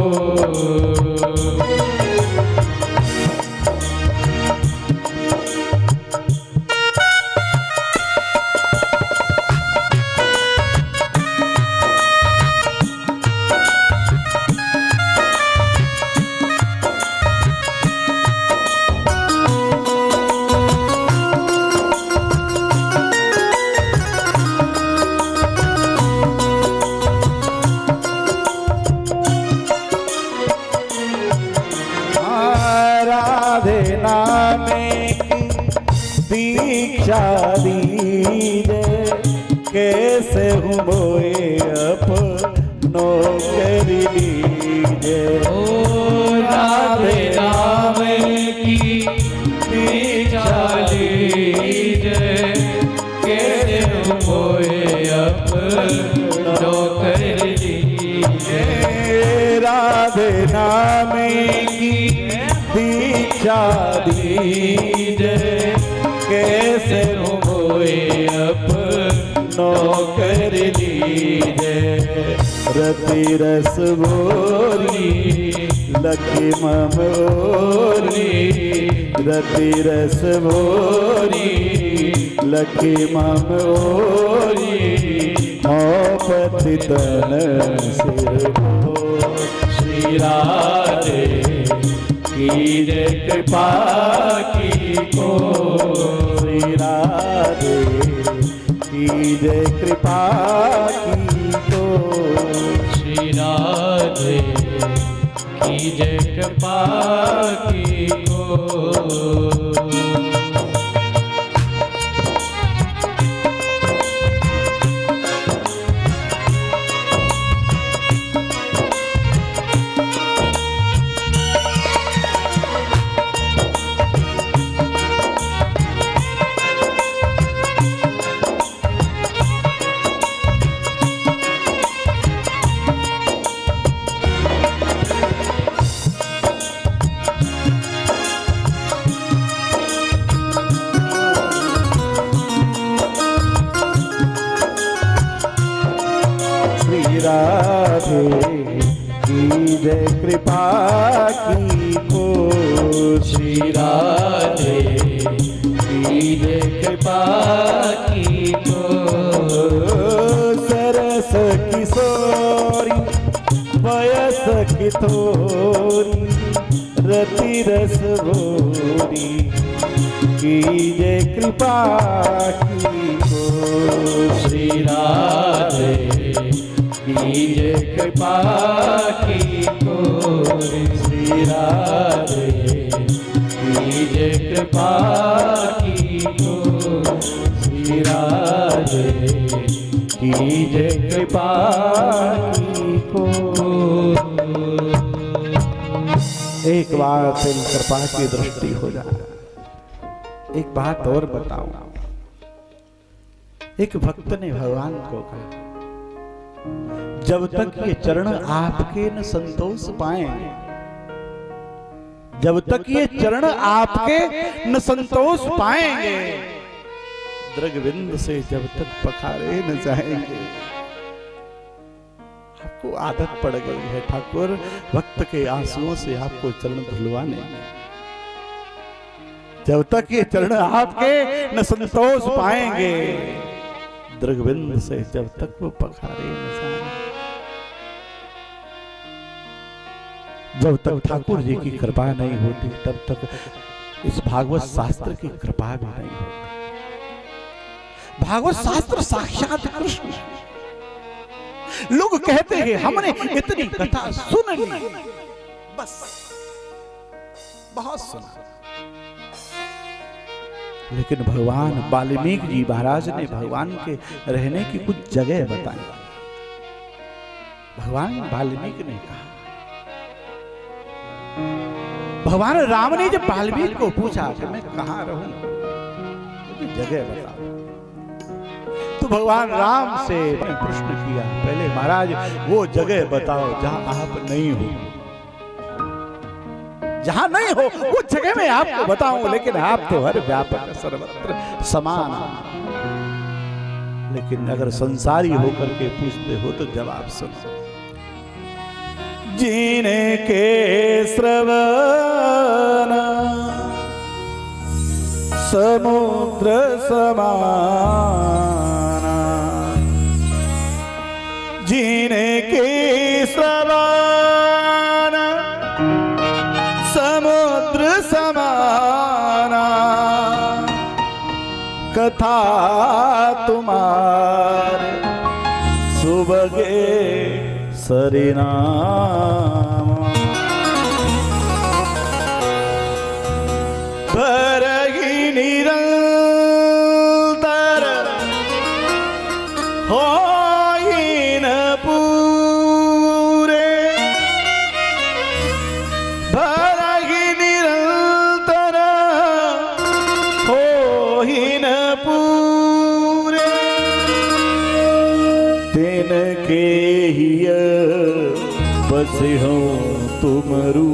राधे नामे दीक्षा दीजे कैसे हूँ मोए अपनो कर लीजे ओ राधे नाम की दीक्षा लीजे कैसे मोए अपनो कर लीजे राधे नामे की दीक्षा दीजे कैसे मोए अपनो कर लीजे रति रस बोरी लखी ममोरी रति रस बोरी लखी ममोरी पति तन सिर हो श्री राधे कीजे कृपा की को श्री राधे कीजे कृपा की को श्री राधे कीजे कृपा की को राधे कीजे कृपा की को श्री राधे कीजे कृपा की को सरस किशोरी वयस की थोरी रति रस भोरी कीजे कृपा की को श्री राधे कीजे कृपा की को श्री राधे कीजे कृपा की को श्री राधे कीजे कृपा की को। एक बार तेरी कृपा की दृष्टि हो जाए। एक बात और बताऊं, एक भक्त ने भगवान को कहा, जब तक ये चरण आपके न संतोष पाएंगे, जब तक ये चरण आपके न संतोष पाएंगे, दृगविंद से जब तक पखारे न जाएंगे। आपको आदत पड़ गई है ठाकुर भक्त के आंसुओं से आपको चरण धुलवाने। जब तक ये चरण आपके न संतोष पाएंगे, दृगविंद से जब तक वो पखारे न जाएंगे। जब तक ठाकुर जी की कृपा नहीं होती तब तक इस भागवत शास्त्र की कृपा भी नहीं होती। भागवत शास्त्र साक्षात कृष्ण। लोग कहते हैं हमने इतनी कथा सुन ली, बस बहुत सुना। लेकिन भगवान वाल्मीकि जी महाराज ने भगवान के रहने की कुछ जगह बताई। भगवान वाल्मीकि ने कहा, भगवान राम ने जब वाल्मीकि को पूछा कि मैं कहां रहूं, मुझे जगह बताओ, तो भगवान राम से प्रश्न किया, पहले महाराज वो जगह बताओ जहां आप नहीं हो। जहां नहीं हो वो जगह में आपको बताऊं, लेकिन आप तो हर व्यापक सर्वत्र समान। लेकिन अगर संसारी होकर के पूछते हो तो जवाब सुनो। जीने के श्रवण समुद्र समान, जीने के श्रवण समुद्र समान, कथा तुम्हारे सुबगे सरिनाम, भरही निरंतर होइन पूरे, भरही निरंतर होइन पूरे, तिनके ही बसे हो तुमरू।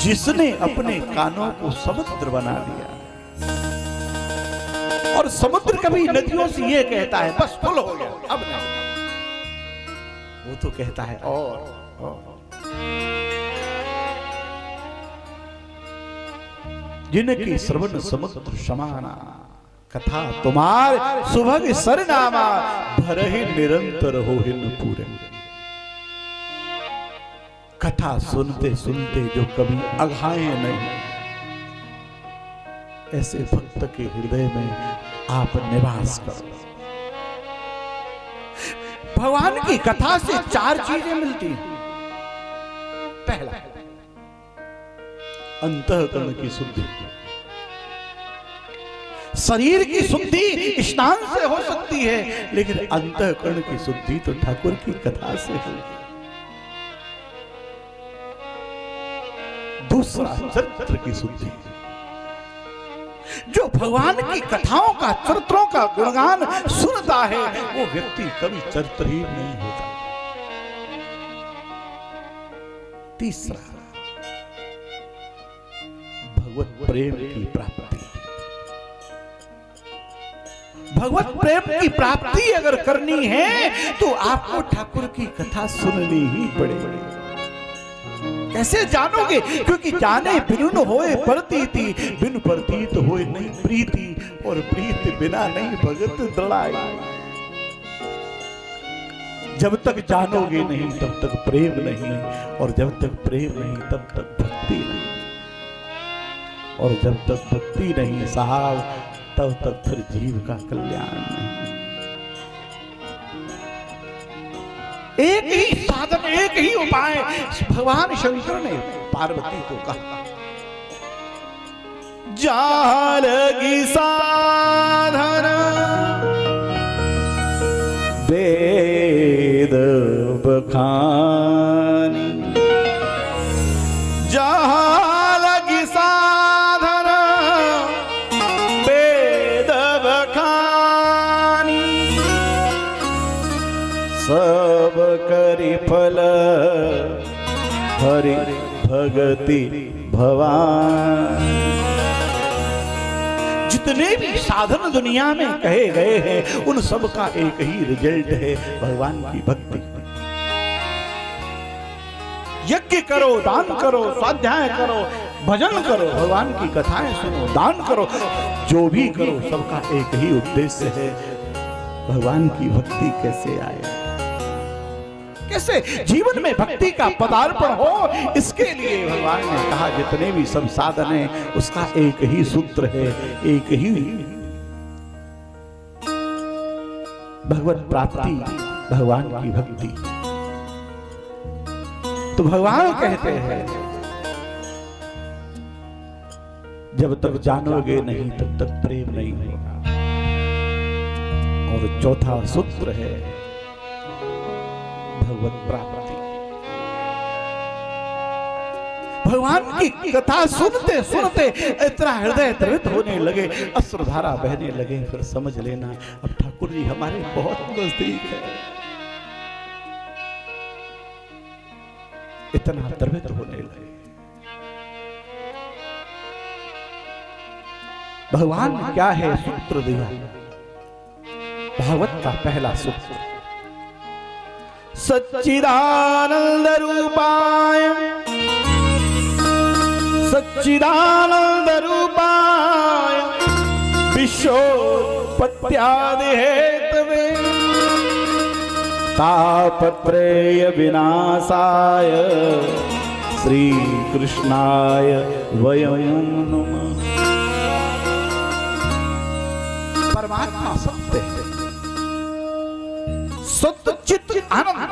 जिसने अपने कानों को समुद्र बना दिया, और समुद्र कभी नदियों से ये कहता है बस फुल हो गया अब नहीं, वो तो कहता है और। जिनकी श्रवण समुद्र समाना, कथा तुम्हार सुभग सरनामा, भरहि निरंतर होहिन पूरे। कथा सुनते सुनते जो कभी अघाए नहीं, ऐसे भक्त के हृदय में आप निवास करो। भगवान की कथा से 4 चीजें मिलती हैं। पहला, अंतःकरण की शुद्धि। शरीर की शुद्धि स्नान से हो सकती है, लेकिन अंतःकरण की शुद्धि तो ठाकुर की कथा से होगी। दूसरा, चरित्र की शुद्धि। जो भगवान की कथाओं का, चरित्रों का गुणगान सुनता है, वो व्यक्ति कभी चरित्रहीन नहीं होता। तीसरा, भगवत प्रेम की प्राप्ति। भगवत प्रेम की प्राप्ति अगर करनी है तो आपको ठाकुर की कथा सुननी ही पड़ेगी। कैसे जानोगे? क्योंकि जाने बिनु न होए प्रतीति, बिन प्रतीत होए नहीं प्रीति, और प्रीत बिना नहीं भगत दृढ़ाई। जब तक जानोगे नहीं तब तक प्रेम नहीं, और जब तक प्रेम नहीं तब तक भक्ति नहीं, और जब तक भक्ति नहीं साहब तब तक फिर जीव का कल्याण नहीं। एक ही साधन, एक ही उपाय भगवान शंकर ने पार्वती को कहा, जहां लगी साधन वेद बखानी, जहां लगी साधन वेद बखानी, सब करि फल हरि भगति भवान। जितने भी साधन दुनिया में कहे गए हैं उन सब का एक ही रिजल्ट है, भगवान की भक्ति। यज्ञ करो, दान करो, स्वाध्याय करो, भजन करो, भगवान की कथाएं सुनो, दान करो, जो भी करो सबका एक ही उद्देश्य है, भगवान की भक्ति कैसे आए, कैसे जीवन में भक्ति का पदार्पण हो। इसके लिए भगवान ने कहा जितने भी सब साधन है उसका एक ही सूत्र है, एक ही भगवत प्राप्ति, भगवान की भक्ति। तो भगवान कहते हैं जब तक जानोगे नहीं तब तक प्रेम नहीं होगा। और चौथा सूत्र है भगवत प्राप्ति। भगवान की कथा सुनते सुनते इतना हृदय द्रवित होने लगे, अश्रुधारा बहने लगे, फिर समझ लेना अब ठाकुर जी हमारे बहुत नजदीक है। इतना द्रवित होने लगे। भगवान ने क्या है सूत्र दिया, भागवत का पहला सूत्र, सच्चिदानंद रूपाय, सच्चिदानंद रूपाय विश्वोत्पत्त्यादि हेतवे तापत्रय विनाशाय श्री कृष्णाय वयं नमः। परमात्मा सत्य है, सत्य चित्त आनंद।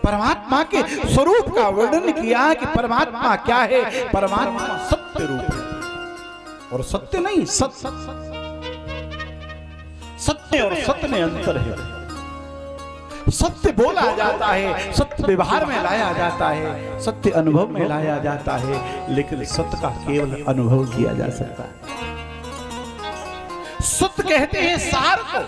परमात्मा के स्वरूप का वर्णन किया कि परमात्मा क्या है, परमात्मा सत्य रूप है। और सत्य नहीं सत्य, सत्य और सत्य में अंतर है। सत्य बोला जाता है, सत्य व्यवहार में लाया जाता है, सत्य अनुभव में लाया जाता है, लेकिन सत्य का केवल अनुभव किया जा सकता है। सत्य कहते हैं सार को।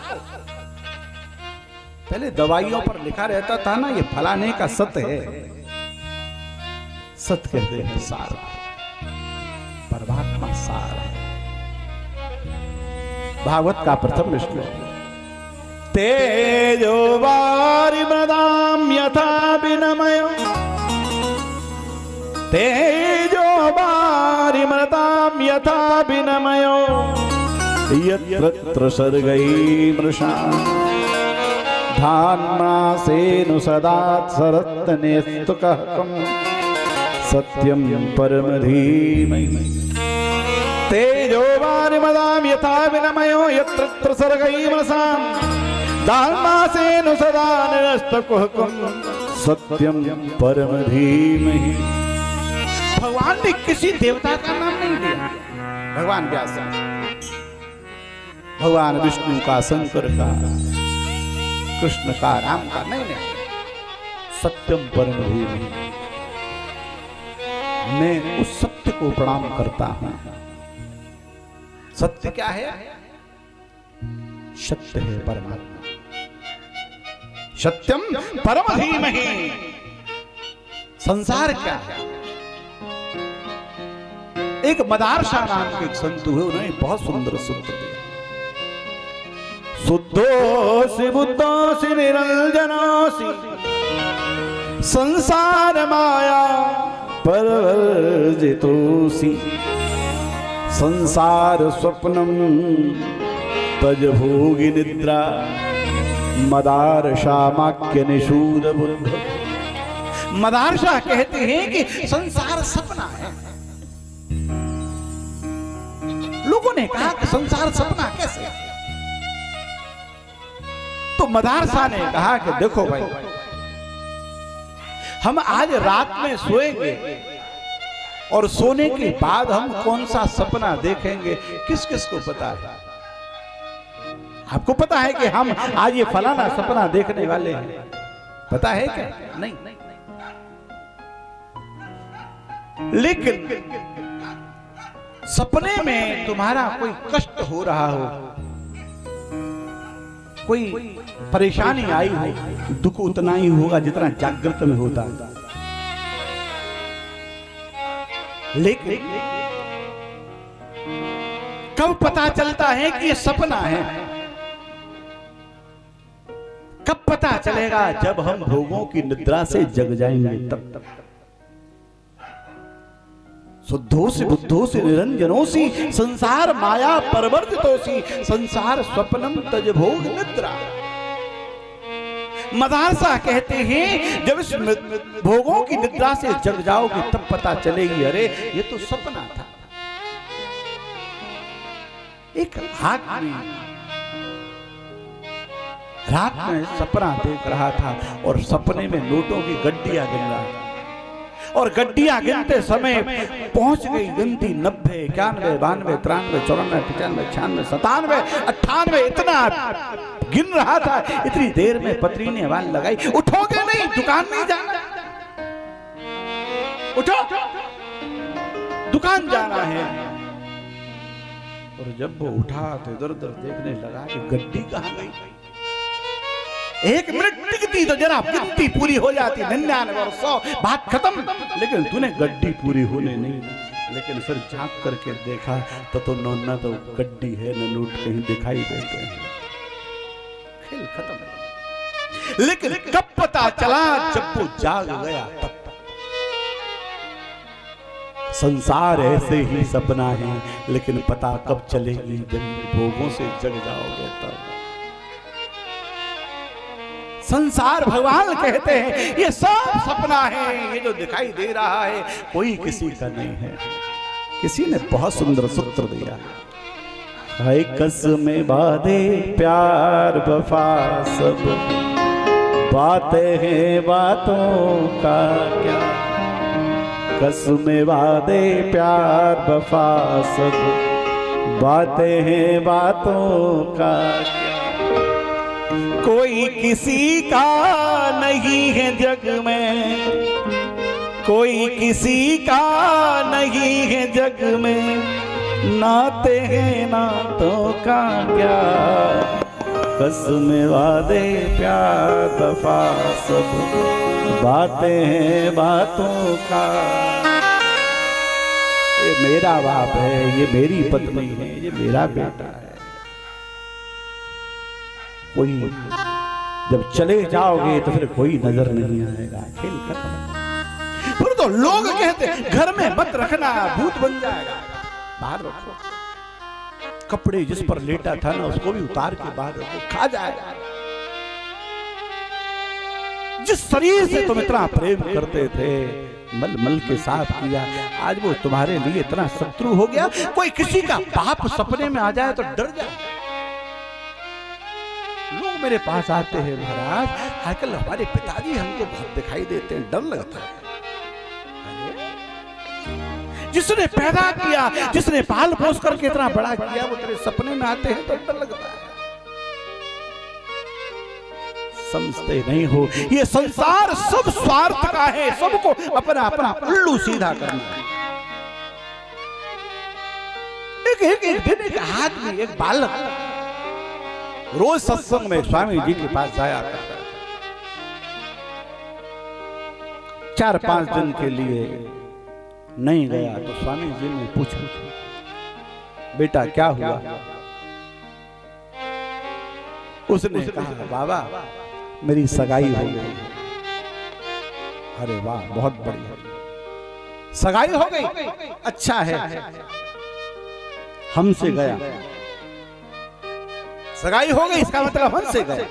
पहले दवाइयों पर लिखा रहता था ना ये फलाने का सत्य है, सत्य कहते हैं सार। परमात्मा सार है। भागवत का प्रथम श्लोक, तेजो वारिमृदां यथा विनिमयो, तेजो वारिमृदां यथा विनिमयो यत्र सर्गै मृषा धान्नासेनु सदा सरत्नेस्तुकहकं सत्यं परम धीमहि। तेजो वारिमृदां यथा विनिमयो यत्र सर्गै मृषा धान्नासेनु सदा निरस्तकुहकं सत्यं परम धीमहि। भगवान ने किसी देवता का नाम नहीं दिया। भगवान व्यास, भगवान विष्णु का, शंकर का, कृष्ण का, राम का नहीं। सत्यम परम धीमहि। मैं उस सत्य को प्रणाम करता हूं। सत्य क्या है? सत्य है परमात्मा। सत्यम परम धीमहि। संसार क्या है? एक मदारशाह नाम के एक संत हुए, उन्होंने बहुत सुंदर सूत्र दिया, शुद्धोसि बुद्धोसि निरंजनोसि संसार माया परवर्जितोसि संसार स्वप्नम तज भोगी निद्रा मदारशा माक्य निषूद बुद्ध। मदारशा कहते हैं कि संसार सपना है। लोगों ने कहा कि संसार सपना कैसे? तो मदारशा ने कहा कि देखो भाई, हम आज रात में सोएंगे और सोने के बाद हम कौन सा सपना देखेंगे किस किस को पता है? आपको पता है कि हम आज ये फलाना सपना देखने वाले हैं? पता है क्या? नहीं। लेकिन सपने में तुम्हारा कोई कष्ट हो रहा हो, कोई परेशानी आई हो, दुख उतना ही होगा जितना जागृत में होता है। लेकिन कब पता चलता है कि ये सपना है? कब पता चलेगा? जब हम भोगों की निद्रा से जग जाएंगे तब। शुद्धोसी बुद्धोसी निरंजनोसी संसार माया परवर्तितोसी संसार स्वप्नम तज भोग निद्रा। मदारसा कहते हैं जब इस भोगों की निद्रा से जग जाओगे तब पता चलेगी, अरे ये तो सपना था। एक आदमी रात में सपना देख रहा था और सपने में नोटों की गड्डियां गिन रहा था और गड्डियां गिनते समय पहुंच गई गिनती 90, 91, 92, 93, 94, 95, 96, 97, 98 इतना गिन रहा था। इतनी देर में पत्नी ने आवाज लगाई, उठोगे नहीं? दुकान नहीं जाना? उठो, दुकान जाना है। और जब वो उठा तो इधर उधर देखने लगा कि गड्डी कहां गई। 1 मिनट टिकती तो जरा गिनती पूरी हो जाती, 99 और 100, बात खत्म। लेकिन तूने गड्डी पूरी होने नहीं दी। लेकिन फिर झांक करके देखा तो न तो गड्डी है न नोट कहीं दिखाई देते हैं। खेल खत्म। लेकिन कब पता चला? जब वो जाग गया तब। संसार ऐसे ही सपना है, लेकिन पता कब चलेगी? जब भोगों से जग जाओगे तब। संसार भगवान कहते हैं ये सब सपना है, ये जो दिखाई दे रहा है कोई किसी का नहीं है। किसी ने बहुत सुंदर सूत्र दिया है, कसमें वादे प्यार वफा सब बातें हैं बातों का क्या। कसमें वादे प्यार वफा सब बातें हैं बातों का क्या। कोई किसी का नहीं है जग में, कोई किसी का नहीं है जग में, नाते हैं नातों का क्या। कसमें वादे प्यार वफा सब बातें हैं बातों का। ये मेरा बाप है, ये मेरी पत्नी है, ये मेरा बेटा है। कोई जब चले जाओगे तो फिर कोई नजर नहीं आएगा। खेल खत्म। फिर तो लोग कहते घर में मत रखना, भूत बन जाएगा, बाहर रखो। कपड़े जिस पर लेटा था ना उसको भी उतार के बाहर रखो, खा जाएगा। जिस शरीर से तुम इतना प्रेम करते थे, मल मल के साफ किया, आज वो तुम्हारे लिए इतना शत्रु हो गया। कोई किसी का बाप सपने में आ जाए तो डर जाए। लोग मेरे पास आते हैं, महाराज आजकल हमारे पिताजी हमको बहुत दिखाई देते हैं, डर लगता है। जिसने पैदा किया, जिसने पाल पोस करके इतना बड़ा किया, वो तेरे सपने में आते हैं तो डर लगता है। समझते नहीं हो, ये संसार सब स्वार्थ का है, सबको अपना अपना उल्लू सीधा करना है। एक दिन एक आदमी, एक बालक रोज सत्संग में स्वामी जी के पास जाया करता है। 4-5 दिन के लिए नहीं गया तो स्वामी जी ने पूछा, बेटा क्या हुआ? उसने कहा, बाबा मेरी सगाई हो गई। अरे वाह, बहुत बढ़िया, सगाई हो गई, अच्छा है। हमसे गया, सगाई हो गई इसका मतलब हमसे गया।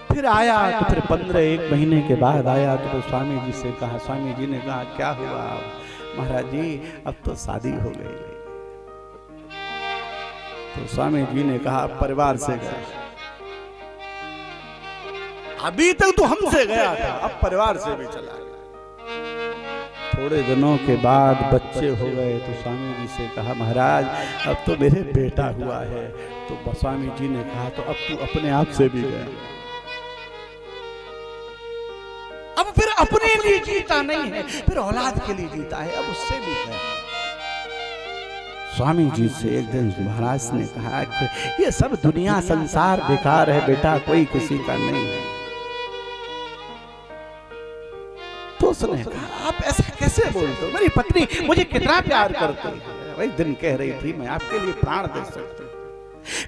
फिर आया तो फिर 15-1 महीने के बाद आया तो स्वामी जी से कहा, स्वामी जी ने कहा क्या हुआ? महाराज जी अब तो शादी हो गई। तो स्वामी जी ने कहा परिवार से गया, अभी तक तो हमसे गया था, अब परिवार से भी चला गया। थोड़े दिनों के बाद बच्चे हो गए तो स्वामी जी से कहा, महाराज अब तो मेरे बेटा हुआ है। तो स्वामी जी ने कहा तो अब तू अपने आप से भी गया, अब फिर अपने लिए जीता नहीं है, फिर औलाद के लिए जीता है, अब उससे भी गया। स्वामी जी से एक दिन महाराज ने कहा कि ये सब दुनिया संसार बेकार है बेटा, कोई किसी का नहीं है। तो उसने कहा आप ऐसा कैसे बोलते हो? मेरी पत्नी मुझे कितना प्यार करती है, एक दिन कह रही थी मैं आपके लिए प्राण दे सकती हूँ।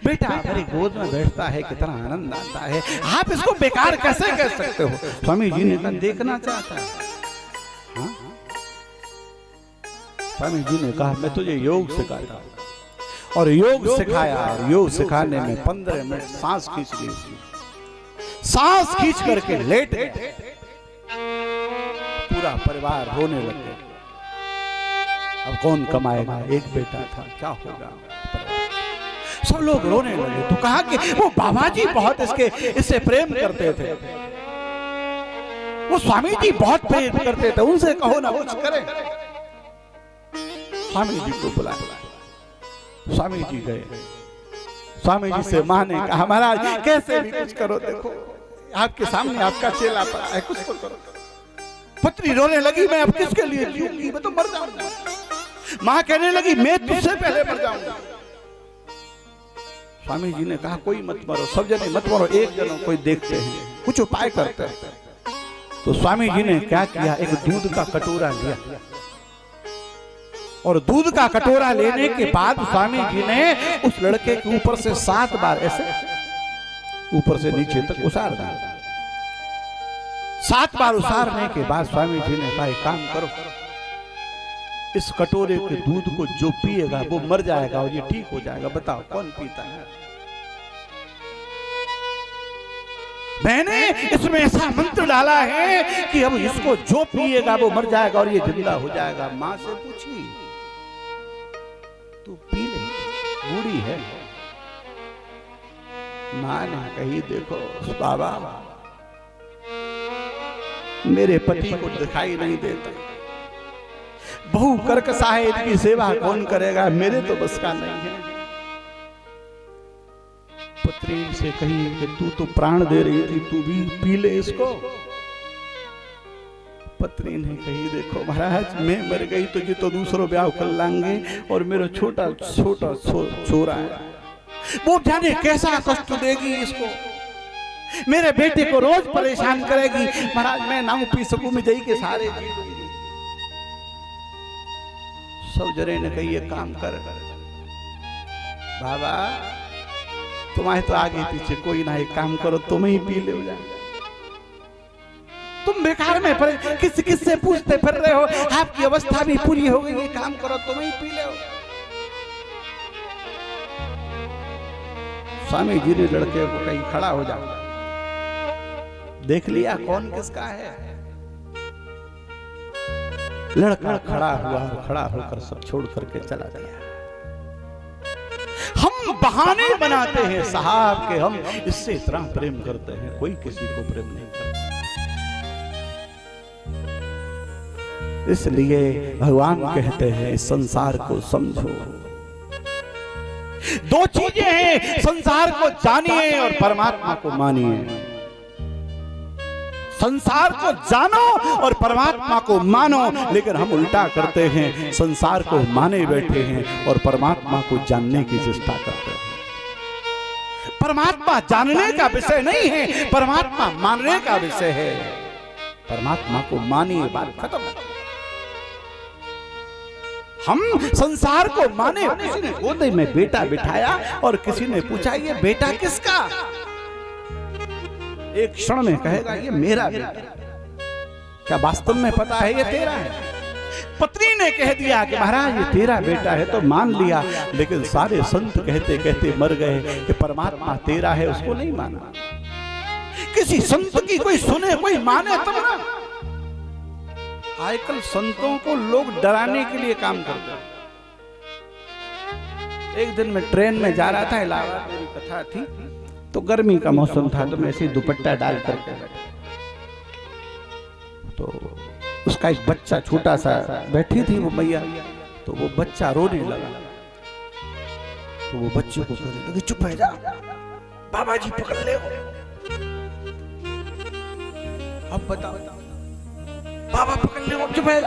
बेटा मेरी गोद में बैठता है कितना आनंद आता है, आप इसको बेकार कैसे कह सकते हो? स्वामी जी ने कहा देखना चाहता है। हाँ? स्वामी जी ने कहा मैं तुझे योग सिखाता हूं, और योग सिखाया। और योग सिखाने में 15 मिनट सांस खींच ली, सांस खींच करके लेट गए। पूरा परिवार रोने लगे। अब कौन कमाएगा? एक बेटा था, क्या होगा? सब लोग रोने लगे। तो कहा कि वो बाबा जी बहुत इससे प्रेम करते थे, वो स्वामी जी बहुत प्रेम करते थे, उनसे कहो ना कुछ करें। स्वामी जी को बुलाया, स्वामी जी गए। स्वामी जी से मां ने कहा महाराज कैसे भी कुछ करो, देखो आपके सामने आपका चेला पड़ा है, कुछ तो करो। पत्नी रोने लगी मैं अब किसके लिए जीऊंगी, मैं तो मर जाऊंगा। मां कहने लगी मैं तुझसे पहले मर जाऊंगा। स्वामी जी ने कहा कोई मत मरो, सब जने मत मरो, एक जनो कोई देखते हैं, कुछ उपाय करते हैं। तो स्वामी जी ने क्या किया, एक दूध का कटोरा लिया, और दूध का कटोरा लेने के बाद स्वामी जी ने उस लड़के के ऊपर से 7 बार ऐसे ऊपर से नीचे तक उसार दिया। 7 बार उसारने के बाद स्वामी जी ने कहा एक काम करो, इस कटोरे के दूध को जो पिएगा वो मर जाएगा और ये ठीक हो जाएगा। बताओ कौन पीता है? मैंने इसमें ऐसा मंत्र डाला है कि अब इसको जो पिएगा वो मर जाएगा और ये जिंदा हो जाएगा। मां से पूछी तू पी ले, बूढ़ी है। मां ने कही देखो बाबा मेरे पति को दिखाई नहीं देता, बहु कर्कशा है, इनकी सेवा कौन करेगा, मेरे तो बस का नहीं है। पत्नी से कही कि तू तो प्राण दे रही थी, तू भी पी ले इसको। पत्नी ने कही देखो महाराज मैं मर गई तो ये तो दूसरों ब्याह कर लाएंगे, और मेरा छोटा छोटा छोरा है वो जाने कैसा कष्ट देगी इसको, मेरे बेटे को रोज परेशान करेगी। महाराज मैं ना पी सकूं, मैं जई के सारे सब जने ने कही ये काम कर बाबा तुम्हारे तो आगे पीछे कोई ना, एक काम करो तुम ही पी ले जाए। तुम बेकार में किस से पूछते फिर रहे हो, आपकी अवस्था भी पूरी हो गई, ये काम करो तुम ही पी ले। स्वामी जी ने लड़के को कहीं खड़ा हो जाओ, देख लिया कौन किसका है। लड़का खड़ा हुआ और खड़ा होकर सब छोड़ करके चला गया। हम बहाने बनाते हैं साहब के हम इससे इतना प्रेम करते हैं, कोई किसी को प्रेम नहीं करता। इसलिए भगवान कहते हैं संसार को समझो। 2 चीजें हैं, संसार को जानिए और परमात्मा को मानिए। संसार को जानो और परमात्मा को मानो, लेकिन हम उल्टा करते हैं, संसार को माने बैठे हैं और परमात्मा को जानने की चेष्टा करते हैं। परमात्मा जानने का विषय नहीं है, परमात्मा मानने का विषय है। परमात्मा को मानिए, बात खत्म। हम संसार को माने। किसी ने गोद में बेटा बिठाया और किसी ने पूछा ये बेटा किसका, एक क्षण में कहेगा ये मेरा बेटा, क्या वास्तव में पता है ये तेरा है? पत्नी ने कह दिया कि महाराज ये तेरा बेटा है तो मान लिया, लेकिन सारे संत कहते कहते मर गए कि परमात्मा तेरा है, उसको नहीं माना। किसी संत की कोई सुने कोई माने तब ना। आजकल संतों को लोग डराने के लिए काम करते हैं। एक दिन मैं ट्रेन में जा रहा था, इलाहाबाद मेरी कथा थी, तो गर्मी का मौसम था, तो मैं ऐसे दुपट्टा डाल करके बैठा, तो उसका एक बच्चा छोटा सा बैठी थी वो मैया, तो वो बच्चा रोने लगा। तो वो बच्चे को कहने लगी चुप है जा, बाबा जी पकड़ ले। अब बताओ बाबा पकड़ ले, चुप है।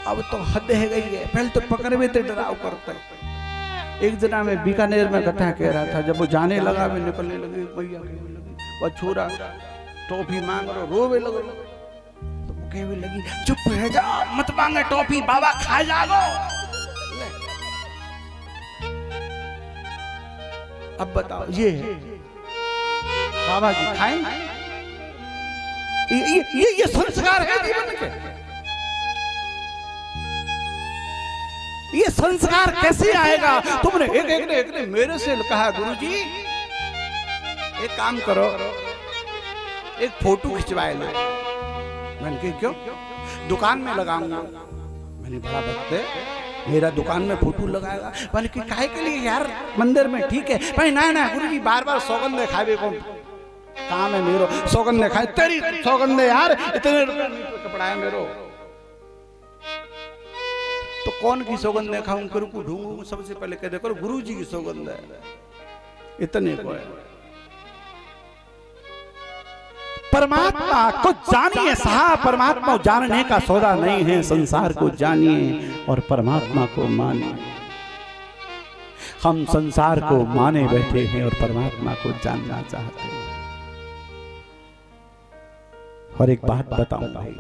अब तो हद है गई है, पहले तो पकड़े थे डराव करते। एक दिन मैं बीकानेर में कथा कह रहा था, जब वो जाने लगा मैं निकलने लगी, मैया कहने लगी वो छोरा टॉफी मांग रहा, रोवे लगे, तो कहने लगी चुप है जा, मत मांगे टॉफी, बाबा खा जाओ। अब बताओ, ये है बाबा जी खाएंगे? ये संस्कार है जीवन के। ये संस्कार कैसे आएगा? तुमने एक ने मेरे से कहा, गुरुजी एक काम करो, एक फोटो खिंचवाए लो। मैंने कहा क्यों? दुकान में लगाऊंगा। मैंने बड़ा वक्त है, मेरा दुकान में फोटो लगाएगा? मैंने कि काहे के लिए यार, मंदिर में ठीक है भाई। ना गुरुजी बार बार सौगंध खाए कौन काम है मेरो? सौगंध खाए तेरी सौगंध यार, इतने कपड़ा है मेरो तो कौन की सौगंध खाऊं? करूँ को ढूंढूं? सबसे पहले कह दे करो गुरुजी की सौगंध है, इतने को है। परमात्मा को जानिए साहब, परमात्मा को जानने का सौदा नहीं है। संसार को जानिए और परमात्मा को मानिए। हम संसार को माने बैठे हैं और परमात्मा को जानना चाहते हैं। और एक बात बताऊं भाई,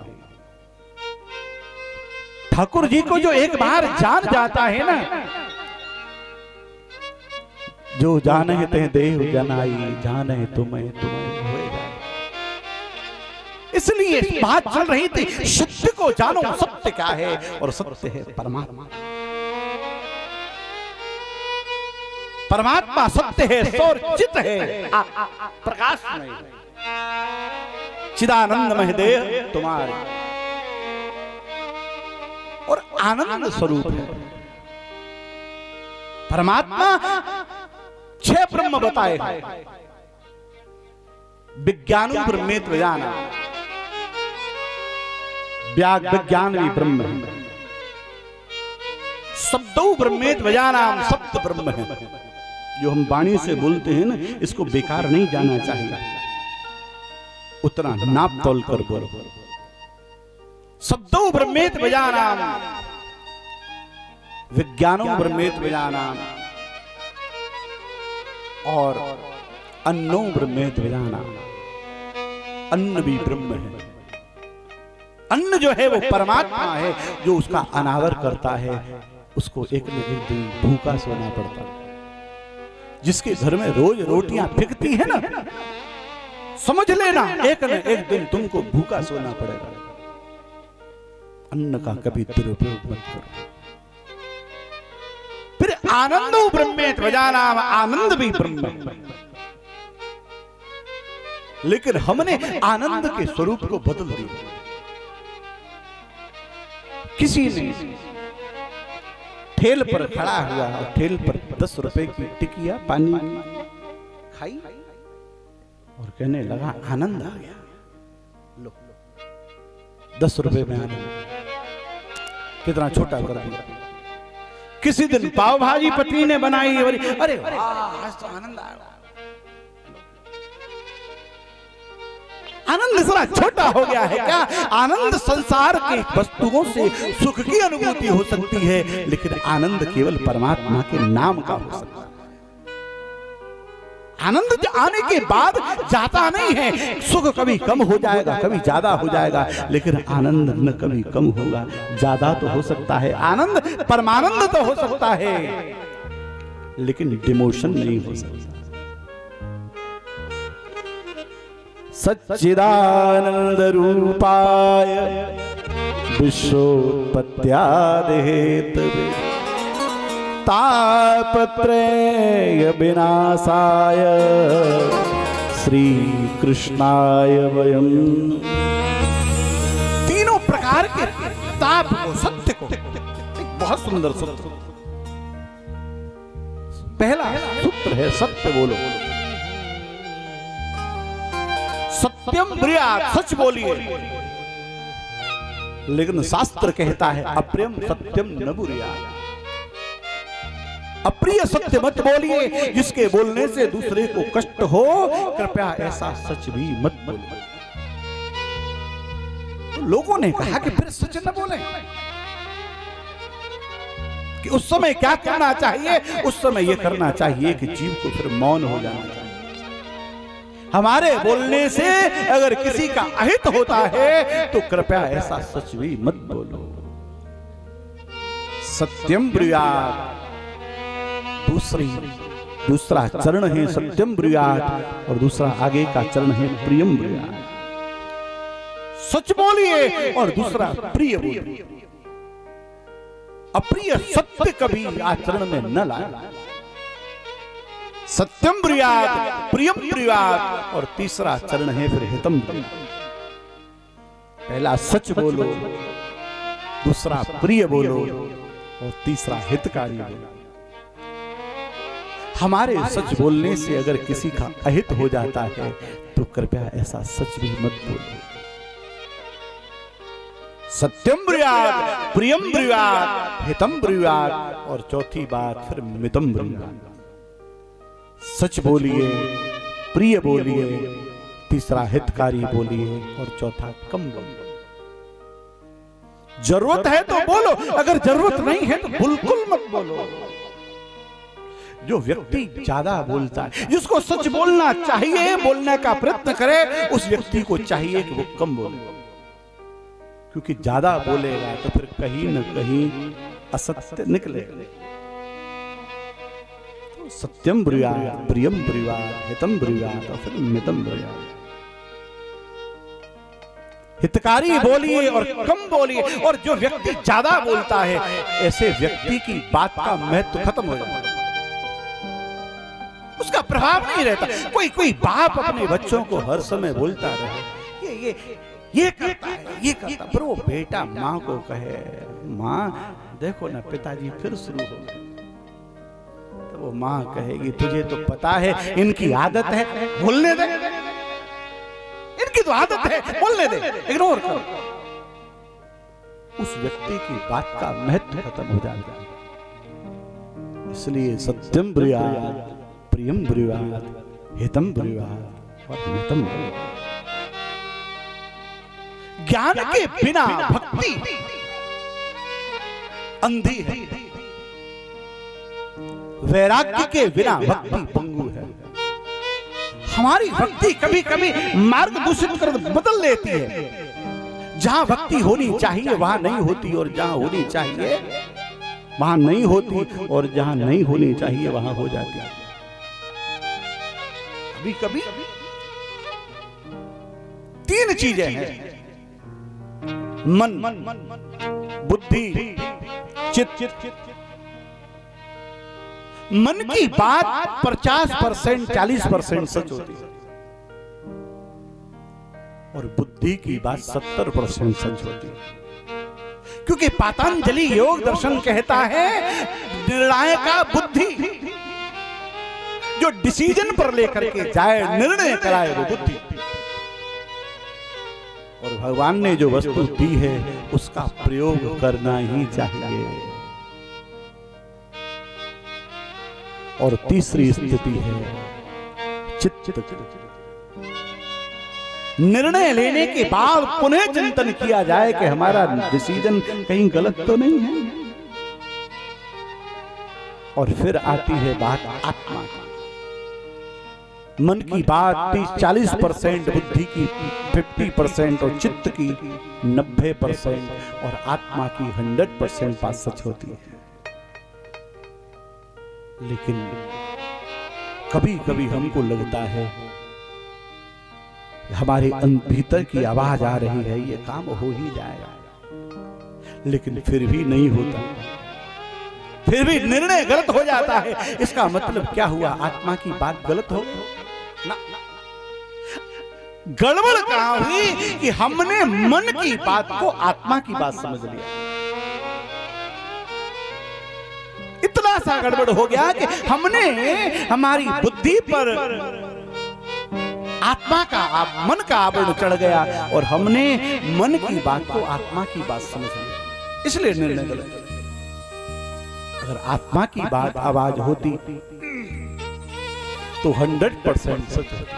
ठाकुर जी को जो एक बार जान जाता है ना, जो जाने ते देव जनाई, जाने तुम्हें होएगा। इसलिए बात चल रही थी, सत्य को जानो। सत्य क्या है? और सत्य है परमात्मा। परमात्मा सत्य है, सौर चित है, प्रकाश नहीं है। चिदानंदमय देह तुम्हारे और आनंद स्वरूप है। परमात्मा 6 ब्रह्म बताए हैं। विज्ञानु ब्रह्मेत विजाना, विज्ञान भी ब्रह्म है। शब्दो ब्रह्मेत विजानाम, शब्द ब्रह्म है। जो हम वाणी से बोलते हैं ना, इसको बेकार नहीं जाना चाहिए, उतना नाप तोल कर बोलो। शब्दो ब्रह्मेत विजानाम, विज्ञानो ब्रह्मेत विजानाम, और अन्नो ब्रह्मेत विजानाम। अन्न भी ब्रह्म है। अन्न जो है वो परमात्मा है, जो उसका अनावर करता है, उसको एक न एक दिन भूखा सोना पड़ता है। जिसके घर में रोज रोटियां फिकती है ना, समझ लेना एक न एक दिन तुमको भूखा सोना पड़ेगा। अन्न का कभी दुरुपयोग मत करो। फिर आनंदो ब्रह्मेत विजानाम, आनंद भी ब्रह्म है। लेकिन हमने आनंद के स्वरूप को बदल दिया। किसी ने ठेल पर खड़ा हुआ और ठेल पर 10 रुपए की टिकिया पानी खाई और कहने लगा आनंद आ गया। लो 10 रुपए में आनंद कितना छोटा कर दिया। किसी दिन पाव भाजी पत्नी ने बनाई, अरे वाह आज तो आनंद आ गया। आनंद इतना छोटा हो गया है क्या? आनंद संसार के वस्तुओं से सुख की अनुभूति हो सकती है, लेकिन आनंद केवल परमात्मा के नाम का हो सकता है। आनंद आने के बाद जाता नहीं है। सुख कभी कम हो जाएगा, कभी ज्यादा हो जाएगा, लेकिन आनंद न कभी कम होगा। ज्यादा तो हो सकता है आनंद, परमानंद तो हो सकता है, लेकिन डिमोशन नहीं हो सकता। सच्चिदानंद रूपाय विश्वोत्पत्त्यादि हेतवे तापत्रय विनाशाय श्री कृष्णाय वयम्। तीनों प्रकार के ताप को, सत्य को, एक बहुत सुंदर सूत्र। पहला सूत्र है सत्य बोलो। सत्यम ब्रूयात्, सच बोलिए। लेकिन शास्त्र कहता है अप्रियम सत्यम न ब्रूयात्, अप्रिय सत्य मत बोलिए। जिसके बोलने से दूसरे को कष्ट हो, कृपया ऐसा सच भी मत बोलो। तो लोगों ने कहा कि फिर सच न बोले, कि उस समय क्या करना चाहिए? उस समय यह करना चाहिए कि जीव को फिर मौन हो जाना चाहिए। हमारे बोलने से अगर किसी का अहित होता है तो कृपया ऐसा सच भी मत बोलो। सत्यम ब्रूयात्। दूसरी दूसरा चरण है सत्यम ब्रूयात और दूसरा आगे का चरण है प्रियम ब्रूयात। सच बोलिए और दूसरा प्रिय बोलिए। अप्रिय सत्य कभी आचरण में न लाए। सत्यम ब्रूयात, प्रियम ब्रूयात और तीसरा चरण है फिर हितम ब्रूयात। पहला सच बोलो, दूसरा प्रिय बोलो और तीसरा हितकारी बोलो। हमारे सच बोलने से अगर किसी का अहित हो जाता है तो कृपया ऐसा सच भी मत बोलो। सत्यम ब्रूयात, प्रियम ब्रूयात, हितम ब्रूयात और चौथी बात फिर मितम ब्रूयात। सच बोलिए, प्रिय बोलिए, तीसरा हितकारी बोलिए और चौथा कम बोलिए। जरूरत है तो बोलो, अगर जरूरत नहीं है तो बिल्कुल मत बोलो। जो व्यक्ति ज्यादा बोलता है, जिसको सच बोलना चाहिए, बोलने का प्रयत्न करे, उस व्यक्ति को चाहिए कि वो कम बोले, क्योंकि ज्यादा बोलेगा तो फिर कहीं न कहीं असत्य निकलेगा। तो सत्यम ब्रूयात, प्रियम ब्रूयात, हितम ब्रूयात और फिर मितम ब्रूयात। हितकारी बोलिए और कम बोलिए। और जो व्यक्ति ज्यादा बोलता है, ऐसे व्यक्ति की बात का महत्व खत्म हो जाता है, उसका प्रभाव नहीं रहता। कोई बाप अपने बच्चों को हर समय बोलता रहे, ये करता है, ये करता, पर वो बेटा माँ को कहे, माँ देखो ना पिताजी फिर शुरू हो गए, तो वो माँ कहेगी तुझे तो पता है इनकी आदत है, बोलने दे, इनकी तो आदत है, बोलने दे, इग्नोर कर। उस व्यक्ति की बात का महत्व खत्म हो जाता है। इसलिए सत्यम ब्रूयात, प्रियम ब्रूयात, हितम ब्रूयात और मितम ब्रूयात। ज्ञान के बिना भक्ति अंधी है, वैराग्य के बिना भक्ति पंगु है। हमारी भक्ति कभी कभी मार्ग दूषित कर बदल लेती है। जहां भक्ति होनी चाहिए वहां नहीं होती, और जहां होनी चाहिए वहां नहीं होती, और जहां नहीं होनी चाहिए वहां हो जाती है। कभी कभी तीन चीजें हैं, मन, बुद्धि, चित्त। मन की बात 50%, 40% सच होती है, और बुद्धि की बात 70% सच होती है। क्योंकि पतंजलि योग दर्शन कहता है निर्णायका बुद्धि, जो डिसीजन पर लेकर के जाए, निर्णय कराए, वो बुद्धि। और भगवान ने जो वस्तु दी है उसका प्रयोग करना ही चाहिए। और तीसरी स्थिति है चित्त। निर्णय लेने के बाद पुनः चिंतन किया जाए कि हमारा डिसीजन कहीं गलत तो नहीं है। और फिर आती है बात आत्मा की। मन की बात 30-40%, बुद्धि की 50% और चित्त की 90% और आत्मा की 100% बात सच होती है। लेकिन कभी कभी हमको लगता है हमारे भीतर की आवाज आ रही है, ये काम हो ही जाएगा, लेकिन फिर भी नहीं होता, फिर भी निर्णय गलत हो जाता है। इसका मतलब क्या हुआ? आत्मा की बात गलत हो ना, गड़बड़ कहां हुई कि हमने मन की बात को आत्मा की बात समझ लिया। इतना सा गड़बड़ हो गया कि हमने हमारी बुद्धि पर आत्मा का मन का आवरण चढ़ गया और हमने मन की बात को आत्मा की बात समझ लिया, इसलिए निर्णय गलत। अगर आत्मा की बात आवाज होती तो 100% सच होती।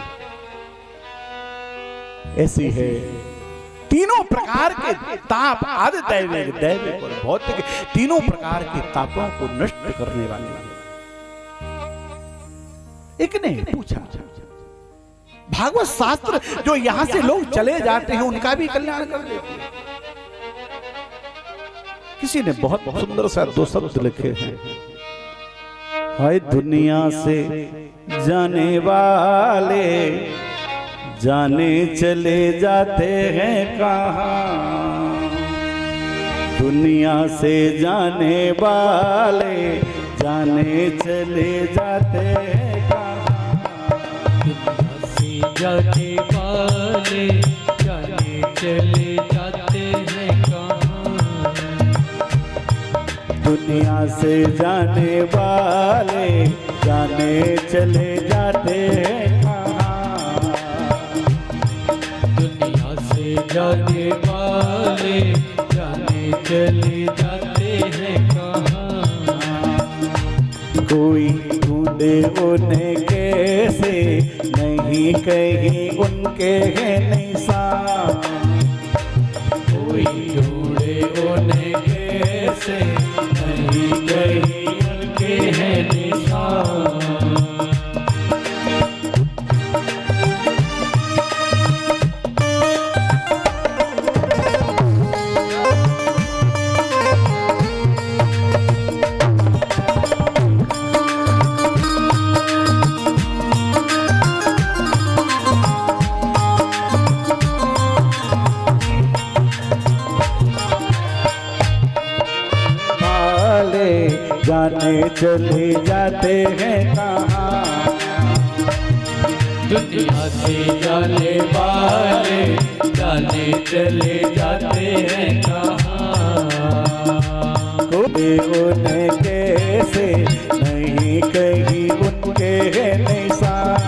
ऐसी है तीनों प्रकार के ताप, आदि दैविक, दैविक और भौतिक, तीनों प्रकार के तापों को नष्ट करने वाले। एक ने पूछा, भागवत शास्त्र जो यहां से लोग चले जाते हैं उनका भी कल्याण कर देते हैं। किसी ने बहुत सुंदर सा 2 शब्द लिखे हैं, हाय दुनिया से जाने वाले जाने चले जाते हैं कहाँ। दुनिया से जाने वाले जाने चले जाते हैं कहाँ। दुनिया से जाने वाले जाने चले जाते हैं कहाँ। दुनिया से जाने वाले जाने चले जाते हैं कहाँ। दुनिया से जाने वाले जाने चले जाते हैं कहाँ। कोई ढूंढे उन्हें कैसे नहीं कहीं उनके हैं निशान। कोई ढूंढे उन्हें कैसे नहीं कहीं उनके हैं निशान। जाने चले जाते हैं कहाँ। दुनिया से जाने वाले जाने चले जाते हैं कहाँ। कोई उन्हें कैसे नहीं कहीं उनके हैं निशान।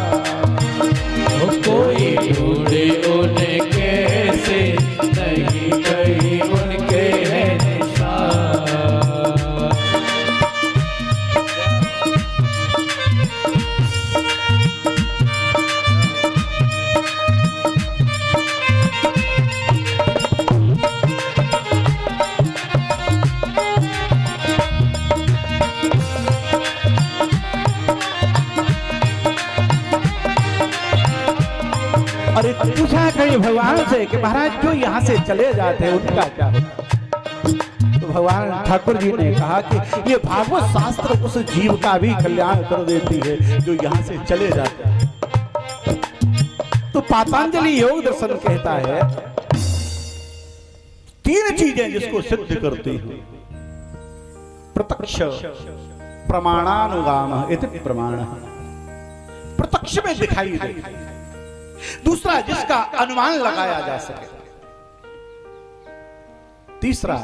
कोई ढूंढे उन्हें कैसे नहीं कहीं उनके हैं निशान। अरे पूछा कहीं भगवान से कि महाराज जो यहाँ से चले जाते हैं उनका क्या होता। तो भगवान ठाकुर जी ने कहा कि ये भागवत शास्त्र उस जीव का भी कल्याण कर देती है जो यहाँ से चले जाते हैं। तो पातंजलि योग दर्शन कहता है तीन चीजें जिसको सिद्ध करती हैं। प्रत्यक्ष प्रमाणानुगाम इति प्रमाण, प्रत्यक्ष में दिखाई दे। दूसरा जिसका अनुमान लगाया जा सके। तीसरा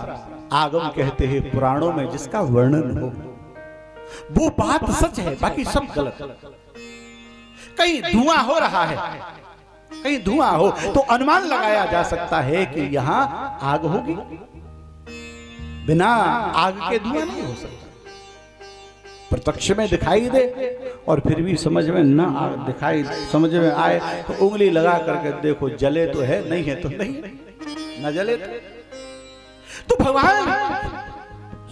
आगम कहते हैं पुराणों में जिसका वर्णन हो। वो बात सच है, बाकी सब गलत। कहीं धुआं हो रहा है, कहीं धुआं हो तो अनुमान लगाया जा सकता है कि यहां आग होगी। बिना आग के धुआं नहीं हो सकता। प्रत्यक्ष में दिखाई दे और फिर भी समझ में ना दिखाई समझ में आए तो उंगली लगा करके देखो, जले तो है, नहीं है तो नहीं, न जले तो भगवान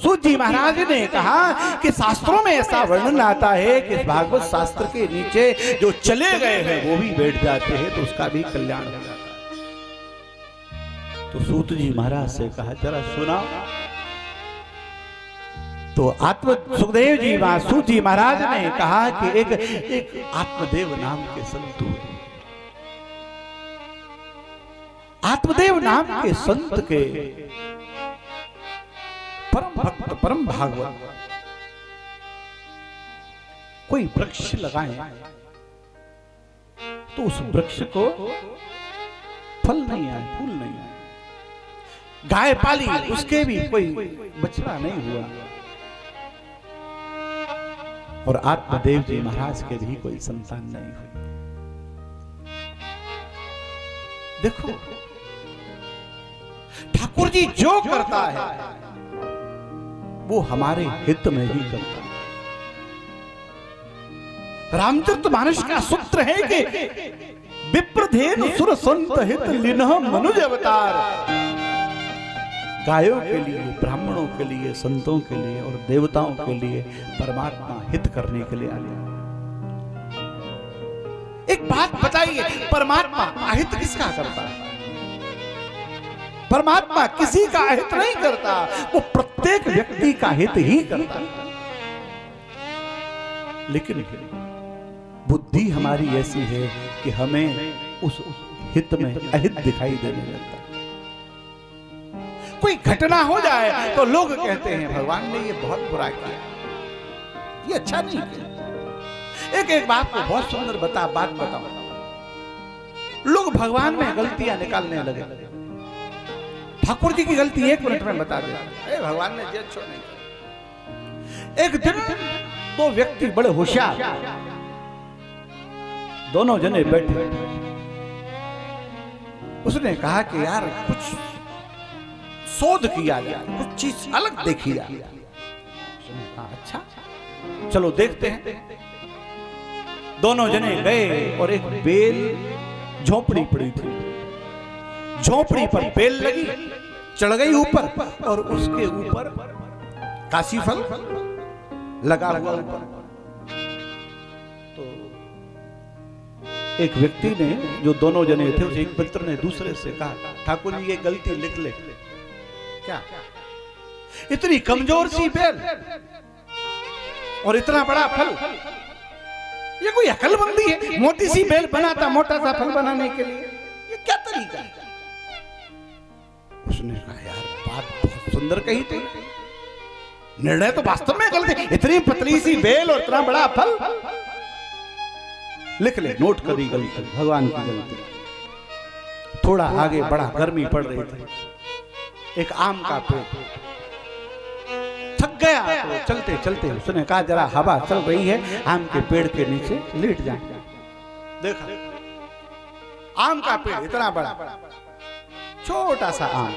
सूत जी महाराज ने कहा कि शास्त्रों में ऐसा वर्णन आता है कि भागवत शास्त्र के नीचे जो चले गए हैं वो भी बैठ जाते हैं तो उसका भी कल्याण हो जाता है। तो सूत जी महाराज से कहा जरा सुना। तो आत्म सुखदेव जी सूत जी महाराज ने कहा कि एक आत्मदेव नाम के संत हुए। आत्मदेव नाम के संत के परम भक्त परम भागवत कोई वृक्ष लगाए तो उस वृक्ष को फल नहीं आए, फूल नहीं आए। गाय पाली उसके भी कोई बछड़ा नहीं हुआ और आत्मदेव जी महाराज के भी कोई संतान नहीं हुई। देखो ठाकुर जी जो करता है वो हमारे हित में ही करता है। रामचरितमानस का सूत्र है कि विप्रधेनु सुर संत हित लिन्ह मनुज अवतार। गायों के लिए, ब्राह्मणों के लिए, संतों के लिए और देवताओं के लिए परमात्मा हित करने के लिए आया। एक बात बताइए, परमात्मा अहित किसका करता है? परमात्मा किसी का अहित नहीं करता, वो प्रत्येक व्यक्ति का हित ही करता है। लेकिन बुद्धि हमारी ऐसी है कि हमें उस हित में अहित दिखाई देने लगता है। कोई घटना हो जाए तो लोग कहते हैं भगवान ने ये बहुत बुरा किया, ये अच्छा नहीं किया। एक बात को बहुत सुंदर बात बताओ। लोग भगवान में गलतियां निकालने लगे। ठाकुर जी की गलती 1 मिनट में बता दे, भगवान ने जेल छोड़ नहीं किया। एक दिन 2 व्यक्ति बड़े होशियार, दोनों जने बैठे। उसने कहा कि यार कुछ शोध किया जाए, कुछ चीज अलग देखी जाए। उसने कहा अच्छा चलो देखते हैं। दोनों जने गए और एक बेल झोपड़ी पड़ी थी, झोपड़ी पर बेल लगी, चढ़ गई ऊपर और उसके ऊपर काशी फल लगा हुआ ऊपर। तो एक व्यक्ति ने, जो दोनों जने थे, उसे एक मित्र ने दूसरे से कहा ठाकुर जी ये गलती लिख ले। क्या? इतनी कमजोर सी बेल और इतना बड़ा फल, ये कोई अकलमंदी है? मोटी सी बेल बनाता मोटा सा फल बनाने के लिए, ये क्या तरीका है? उसने कहा यार बात बहुत सुंदर कही थी, निर्णय तो वास्तव में गलत है। इतनी पतली सी बेल और इतना बड़ा फल। लिख ले, नोट करी गलती, भगवान की गलती। थोड़ा आगे बढ़ा, गर्मी पड़ रही थी, एक आम का पेड़, थक गया तो चलते चलते उसने कहा जरा हवा चल रही है, आम के पेड़ के नीचे लेट जाए। देखा आम का पेड़ इतना बड़ा, छोटा सा आम।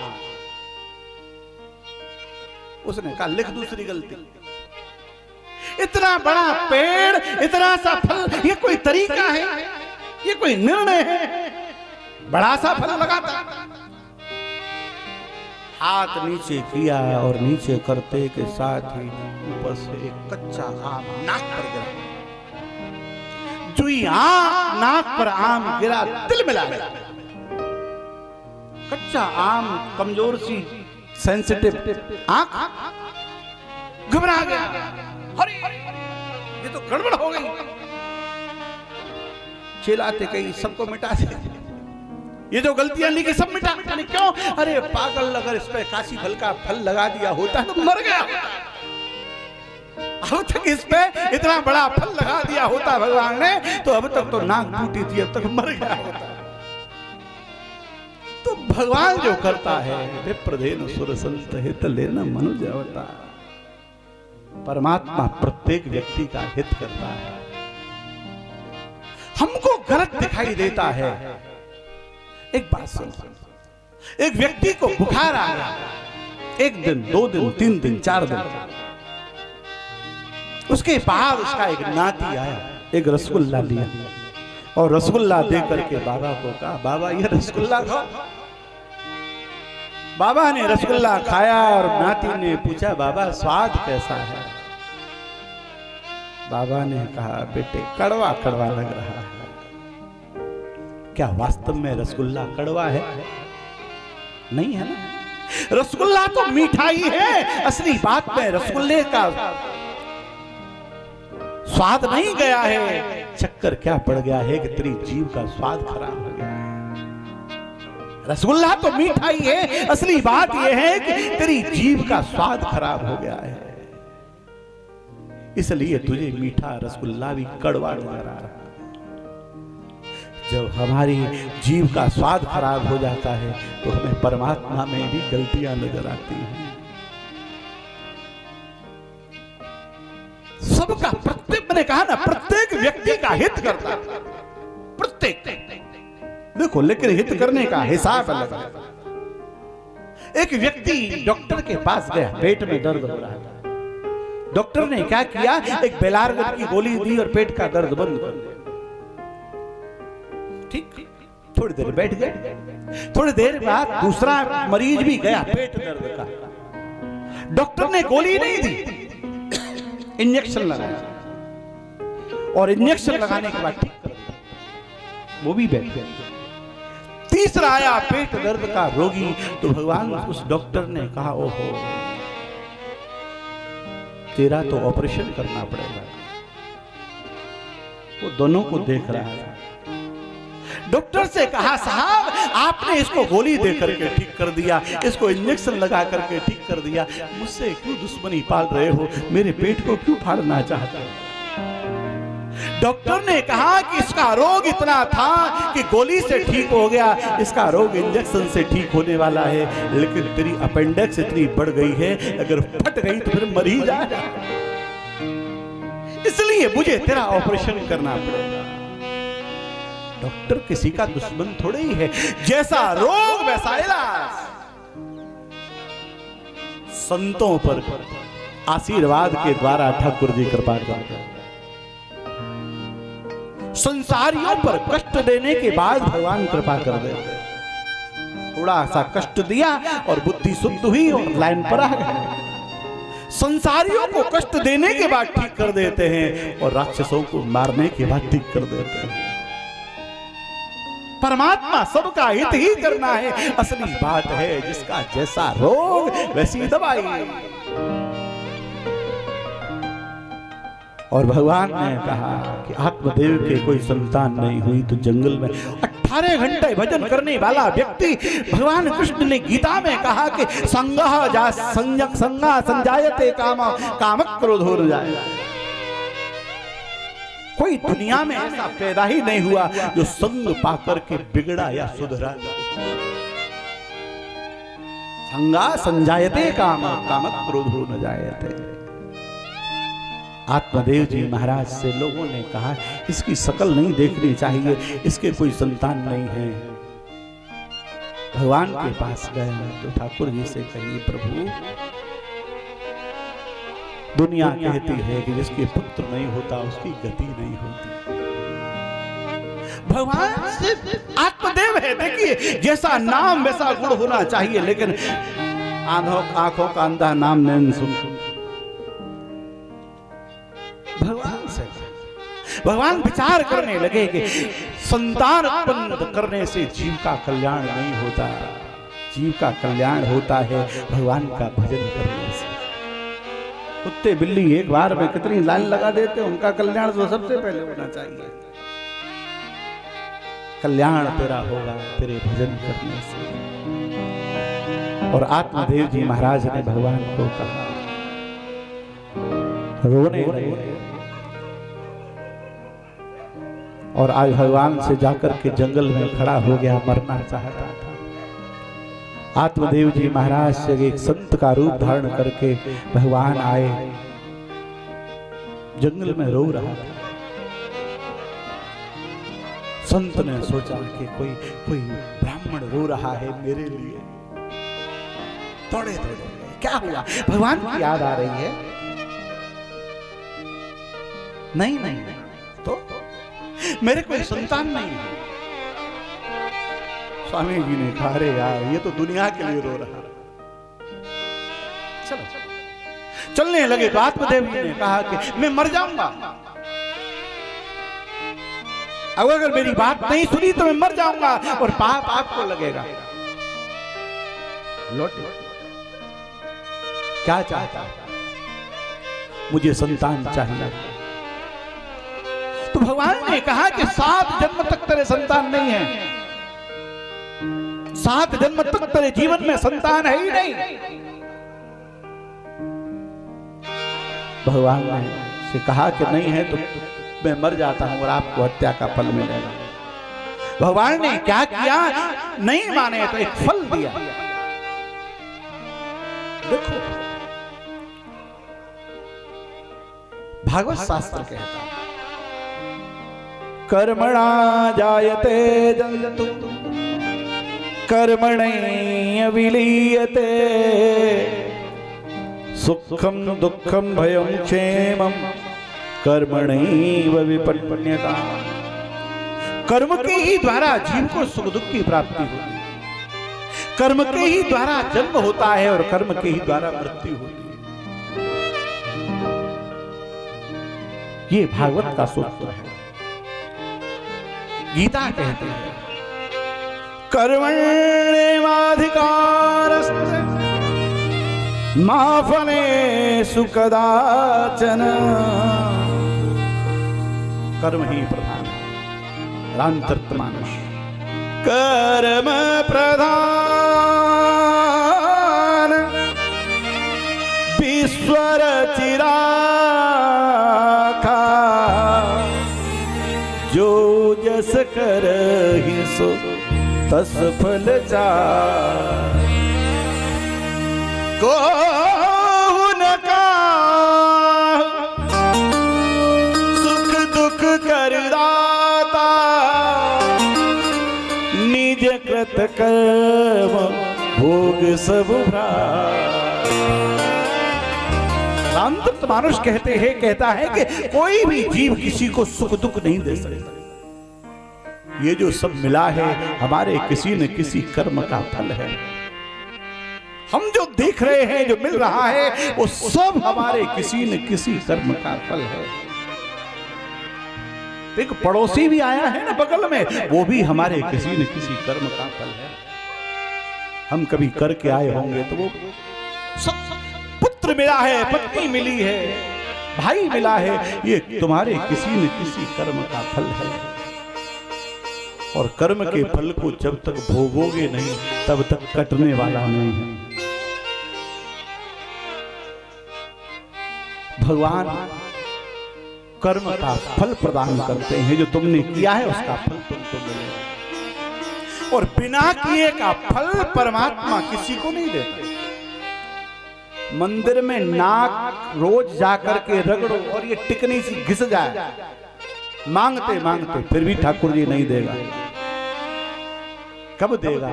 उसने कहा लिख दूसरी गलती, इतना बड़ा पेड़ इतना सा फल, ये कोई तरीका है? ये कोई निर्णय है? बड़ा सा फल लगाता। हाथ नीचे किया और नीचे करते के साथ ही ऊपर से एक कच्चा आम नाक पर गिरा। जो ही नाक पर आम गिरा, दिल मिला गया। कच्चा आम, कमजोर सी सेंसिटिव आंख, घबरा गया। अरे ये तो गड़बड़ हो गई। चिल्लाते कहीं सबको मिटा दे, ये जो गलतियां लिखी सब मिटा। क्यों? अरे पागल, अगर इस पे काशी फल का फल लगा दिया होता तो मर गया। अब तक इस पे इतना बड़ा फल लगा दिया होता भगवान ने, तो अब तक तो नाक टूटी थी, अब तक मर गया होता। तो भगवान जो करता है, विप्रधेनु सुर संत हित लेना मनुज अवतार। परमात्मा प्रत्येक व्यक्ति का हित करता है। हमको गलत दिखाई देता है। एक बात सुन, एक व्यक्ति को बुखार आ गया, 1 दिन 2 दिन 3 दिन 4 दिन, उसके बाद उसका एक नाती आया, एक रसगुल्ला लिया और रसगुल्ला दे करके बाबा को कहा बाबा ये रसगुल्ला खाओ। बाबा ने रसगुल्ला खाया और नाती ने पूछा बाबा स्वाद कैसा है? बाबा ने कहा बेटे कड़वा कड़वा लग रहा है। क्या वास्तव में रसगुल्ला कड़वा है? नहीं है ना। रसगुल्ला तो मिठाई है। असली बात में रसगुल्ले का स्वाद नहीं गया है, चक्कर क्या पड़ गया है कि तेरी जीभ का स्वाद खराब हो गया है। रसगुल्ला तो मिठाई है, असली बात यह है कि तेरी जीभ का स्वाद खराब हो गया है, इसलिए तुझे मीठा रसगुल्ला भी कड़वा नजर आ रहा है। जब हमारी जीभ का स्वाद खराब हो जाता है तो हमें परमात्मा में भी गलतियां नजर आती हैं। सबका, प्रत्येक, मैंने कहा ना, प्रत्येक व्यक्ति का हित करता है, प्रत्येक। देखो लेकिन हित करने का हिसाब अलग है। एक व्यक्ति डॉक्टर के पास गया, पेट में दर्द हो रहा था। डॉक्टर ने क्या किया, एक बेलारगत की गोली दी और पेट का दर्द बंद कर दिया। ठीक, थोड़ी देर बैठ गए। थोड़ी देर बाद दूसरा मरीज भी गया पेट दर्द का। डॉक्टर ने गोली नहीं दी, इंजेक्शन लगाया और इंजेक्शन लगाने के बाद ठीक कर दिया, वो भी बैठ गया। तीसरा आया पेट दर्द का रोगी, तो भगवान उस डॉक्टर ने कहा ओहो तेरा तो ऑपरेशन करना पड़ेगा। वो दोनों को देख रहा था। डॉक्टर से कहा, साहब आपने इसको गोली दे करके ठीक कर दिया, इसको इंजेक्शन लगा करके ठीक कर दिया, मुझसे क्यों दुश्मनी पाल रहे हो, मेरे पेट को क्यों फाड़ना चाहते हो? डॉक्टर ने कहा कि इसका रोग इतना था कि गोली से ठीक हो गया, इसका रोग इंजेक्शन से ठीक होने वाला है, लेकिन तेरी अपेंडिक्स इतनी बढ़ गई है, अगर फट गई तो फिर मर ही जाएगा, इसलिए मुझे तेरा ऑपरेशन करना पड़ेगा। डॉक्टर किसी का दुश्मन थोड़े ही है, जैसा रोग वैसा इलाज। संतों पर आशीर्वाद के द्वारा ठाकुर जी कृपा करते हैं, संसारियों पर कष्ट देने के बाद भगवान कृपा कर देते हैं। थोड़ा सा कष्ट दिया और बुद्धि शुद्ध हुई और लाइन पर आ गए। संसारियों को कष्ट देने के बाद ठीक कर देते हैं और राक्षसों को मारने के बाद ठीक कर देते हैं। परमात्मा सबका हित ही करना है, असली बात है जिसका जैसा रोग वैसी दवाई। और भगवान ने कहा कि आत्मदेव के कोई संतान नहीं हुई तो जंगल में 18 घंटे भजन करने वाला व्यक्ति, भगवान कृष्ण ने गीता में कहा कि संगः जा संयक संगा संजायते काम काम क्रोधो न जाए। कोई दुनिया में ऐसा पैदा ही नहीं हुआ जो संग पाकर के बिगड़ा या सुधरा। संगा संजायते काम काम क्रोधो न जायते। आत्मदेव जी महाराज से लोगों ने कहा इसकी शकल नहीं देखनी चाहिए, इसके कोई संतान नहीं है। भगवान के पास गए तो ठाकुर जी से कहिए, प्रभु दुनिया कहती है कि जिसके पुत्र नहीं होता उसकी गति नहीं होती। भगवान से आत्मदेव है, देखिए जैसा नाम वैसा गुण होना चाहिए, लेकिन आंखों का अंधा नाम नहीं सुन। भगवान विचार करने लगे कि संतान उत्पन्न करने से जीव का कल्याण नहीं होता, जीव का कल्याण होता है भगवान का भजन करने से। कुत्ते बिल्ली एक बार में कितनी लाइन लगा देते, उनका कल्याण तो सबसे पहले होना चाहिए। कल्याण तेरा होगा तेरे भजन करने से। और आत्मदेव जी महाराज ने भगवान को कहा, रोने लगे और आज भगवान से जाकर के जंगल में खड़ा हो गया, मरना चाहता था। आत्मदेव जी महाराज से एक संत का रूप धारण करके भगवान आए, जंगल में रो रहा था। संत ने सोचा कि कोई ब्राह्मण रो रहा है मेरे लिए, दौड़े दौड़े क्या हुआ, भगवान की याद आ रही है? नहीं तो मेरे कोई संतान नहीं है। स्वामी जी ने कहा, अरे यार ये तो दुनिया के लिए रो रहा। चलो चलने लगे तो आत्मदेव जी ने कहा कि मैं मर जाऊंगा, अगर मेरी बात नहीं सुनी तो मैं मर जाऊंगा और पाप आपको लगेगा। लौटे क्या चाहता? मुझे संतान चाहिए। तो भगवान ने कहा कि 7 जन्म तक तेरे संतान नहीं है, 7 जन्म तक तेरे जीवन में संतान है ही नहीं। भगवान ने से कहा कि नहीं है तो मैं मर जाता हूं और आपको हत्या का फल मिलेगा। भगवान ने क्या किया, नहीं माने तो एक फल दिया। देखो भागवत शास्त्र कहता है, कर्मणा जायते जन्तु कर्मणैव विलीयते, सुखम दुखम भयम क्षेमम कर्मणैव विपन्यता। कर्म के ही द्वारा जीव को सुख दुख की प्राप्ति होती है, कर्म के ही द्वारा जन्म होता है और कर्म के ही द्वारा मृत्यु होती है। ये भागवत का सूत्र है। गीता कहते हैं, कर्मण्येवाधिकारस्ते मा फलेषु कदाचन कर्म ही प्रधान है। रामचरित मानस कर्म प्रधान विश्वर चिराखा, जो जस करहि सो तस फल चार। कोहु न काहु सुख दुख कर दाता, निज कृत कर्म भोग सब भ्रात। रामचरित मानस कहता है कि कोई भी जीव किसी को सुख दुख नहीं दे सकता। ये जो सब मिला है हमारे किसी न किसी कर्म का फल है। हम जो देख रहे हैं, जो मिल रहा है, वो सब हमारे किसी न किसी कर्म का फल है। एक पड़ोसी भी आया है ना बगल में, वो भी हमारे किसी न किसी कर्म का फल है। हम कभी करके आए होंगे तो वो सब, पुत्र मिला है, पत्नी मिली है, भाई मिला है, ये तुम्हारे किसी न किसी कर्म का फल है। और कर्म के फल को जब तक भोगोगे नहीं तब तक कटने वाला नहीं है। भगवान कर्म का फल प्रदान करते हैं। जो तुमने किया है उसका फल तुमको मिलेगा, और बिना किए का फल परमात्मा किसी को नहीं देता। मंदिर में नाक रोज जाकर के रगड़ो और ये टिकनी सी घिस जाए, मांगते मांगते फिर भी ठाकुर जी नहीं देगा। कब देगा?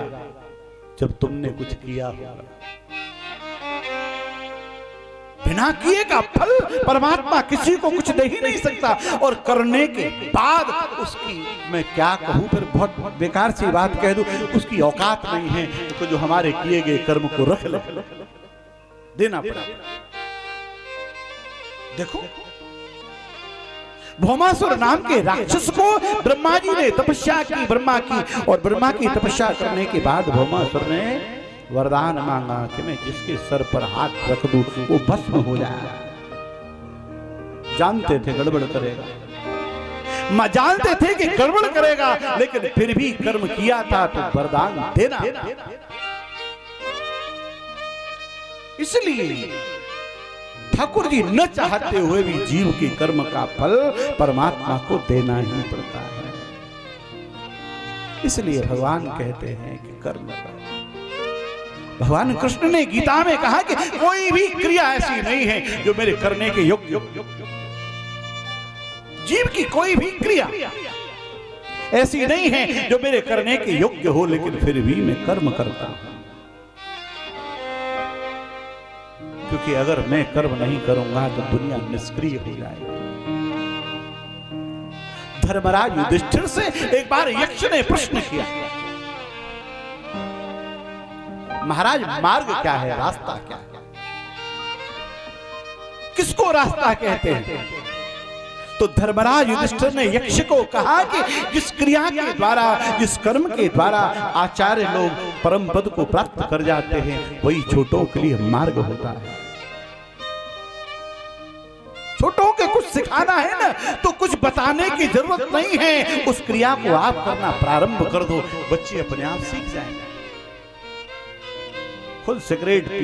जब तुमने कुछ किया होगा। बिना किए का फल परमात्मा किसी को कुछ दे ही नहीं सकता। और करने के बाद उसकी, मैं क्या कहूं, फिर बहुत बेकार सी बात कह दूं, उसकी औकात नहीं है तो जो हमारे किए गए कर्म को रख ले, देना पड़ा। देखो, भौमासुर नाम के राक्षस को ब्रह्मा जी ने तपस्या की, ब्रह्मा की, और ब्रह्मा की तपस्या करने के बाद भौमासुर ने वरदान मांगा कि मैं जिसके सर पर हाथ रख दूं वो भस्म हो जाए। जानते थे गड़बड़ करेगा, मां जानते थे कि गड़बड़ करेगा, लेकिन फिर भी कर्म किया था तो वरदान देना। इसलिए ठाकुर जी न चाहते हुए भी जीव के कर्म का फल परमात्मा को देना ही पड़ता है। इसलिए भगवान कहते हैं कि कर्म कर। भगवान कृष्ण ने गीता में कहा कि कोई भी क्रिया ऐसी नहीं है जो मेरे करने के योग्य। जीव की कोई भी क्रिया ऐसी नहीं है जो मेरे करने के योग्य हो, लेकिन फिर भी मैं कर्म करता हूं। क्योंकि अगर मैं कर्म नहीं करूंगा तो दुनिया निष्क्रिय हो जाएगी। धर्मराज युधिष्ठिर से एक बार यक्ष ने प्रश्न किया, महाराज मार्ग क्या है, रास्ता क्या है? किसको रास्ता कहते हैं? तो धर्मराज युधिष्ठिर ने यक्ष को कहा कि जिस क्रिया के द्वारा, जिस कर्म के द्वारा आचार्य लोग परम पद को प्राप्त कर जाते हैं, वही छोटों के लिए मार्ग होता है। छोटों के कुछ सिखाना है ना, तो कुछ बताने की जरूरत नहीं है। उस क्रिया को आप करना प्रारंभ कर दो, बच्चे अपने आप सीख जाएंगे। खुद सिगरेट पिए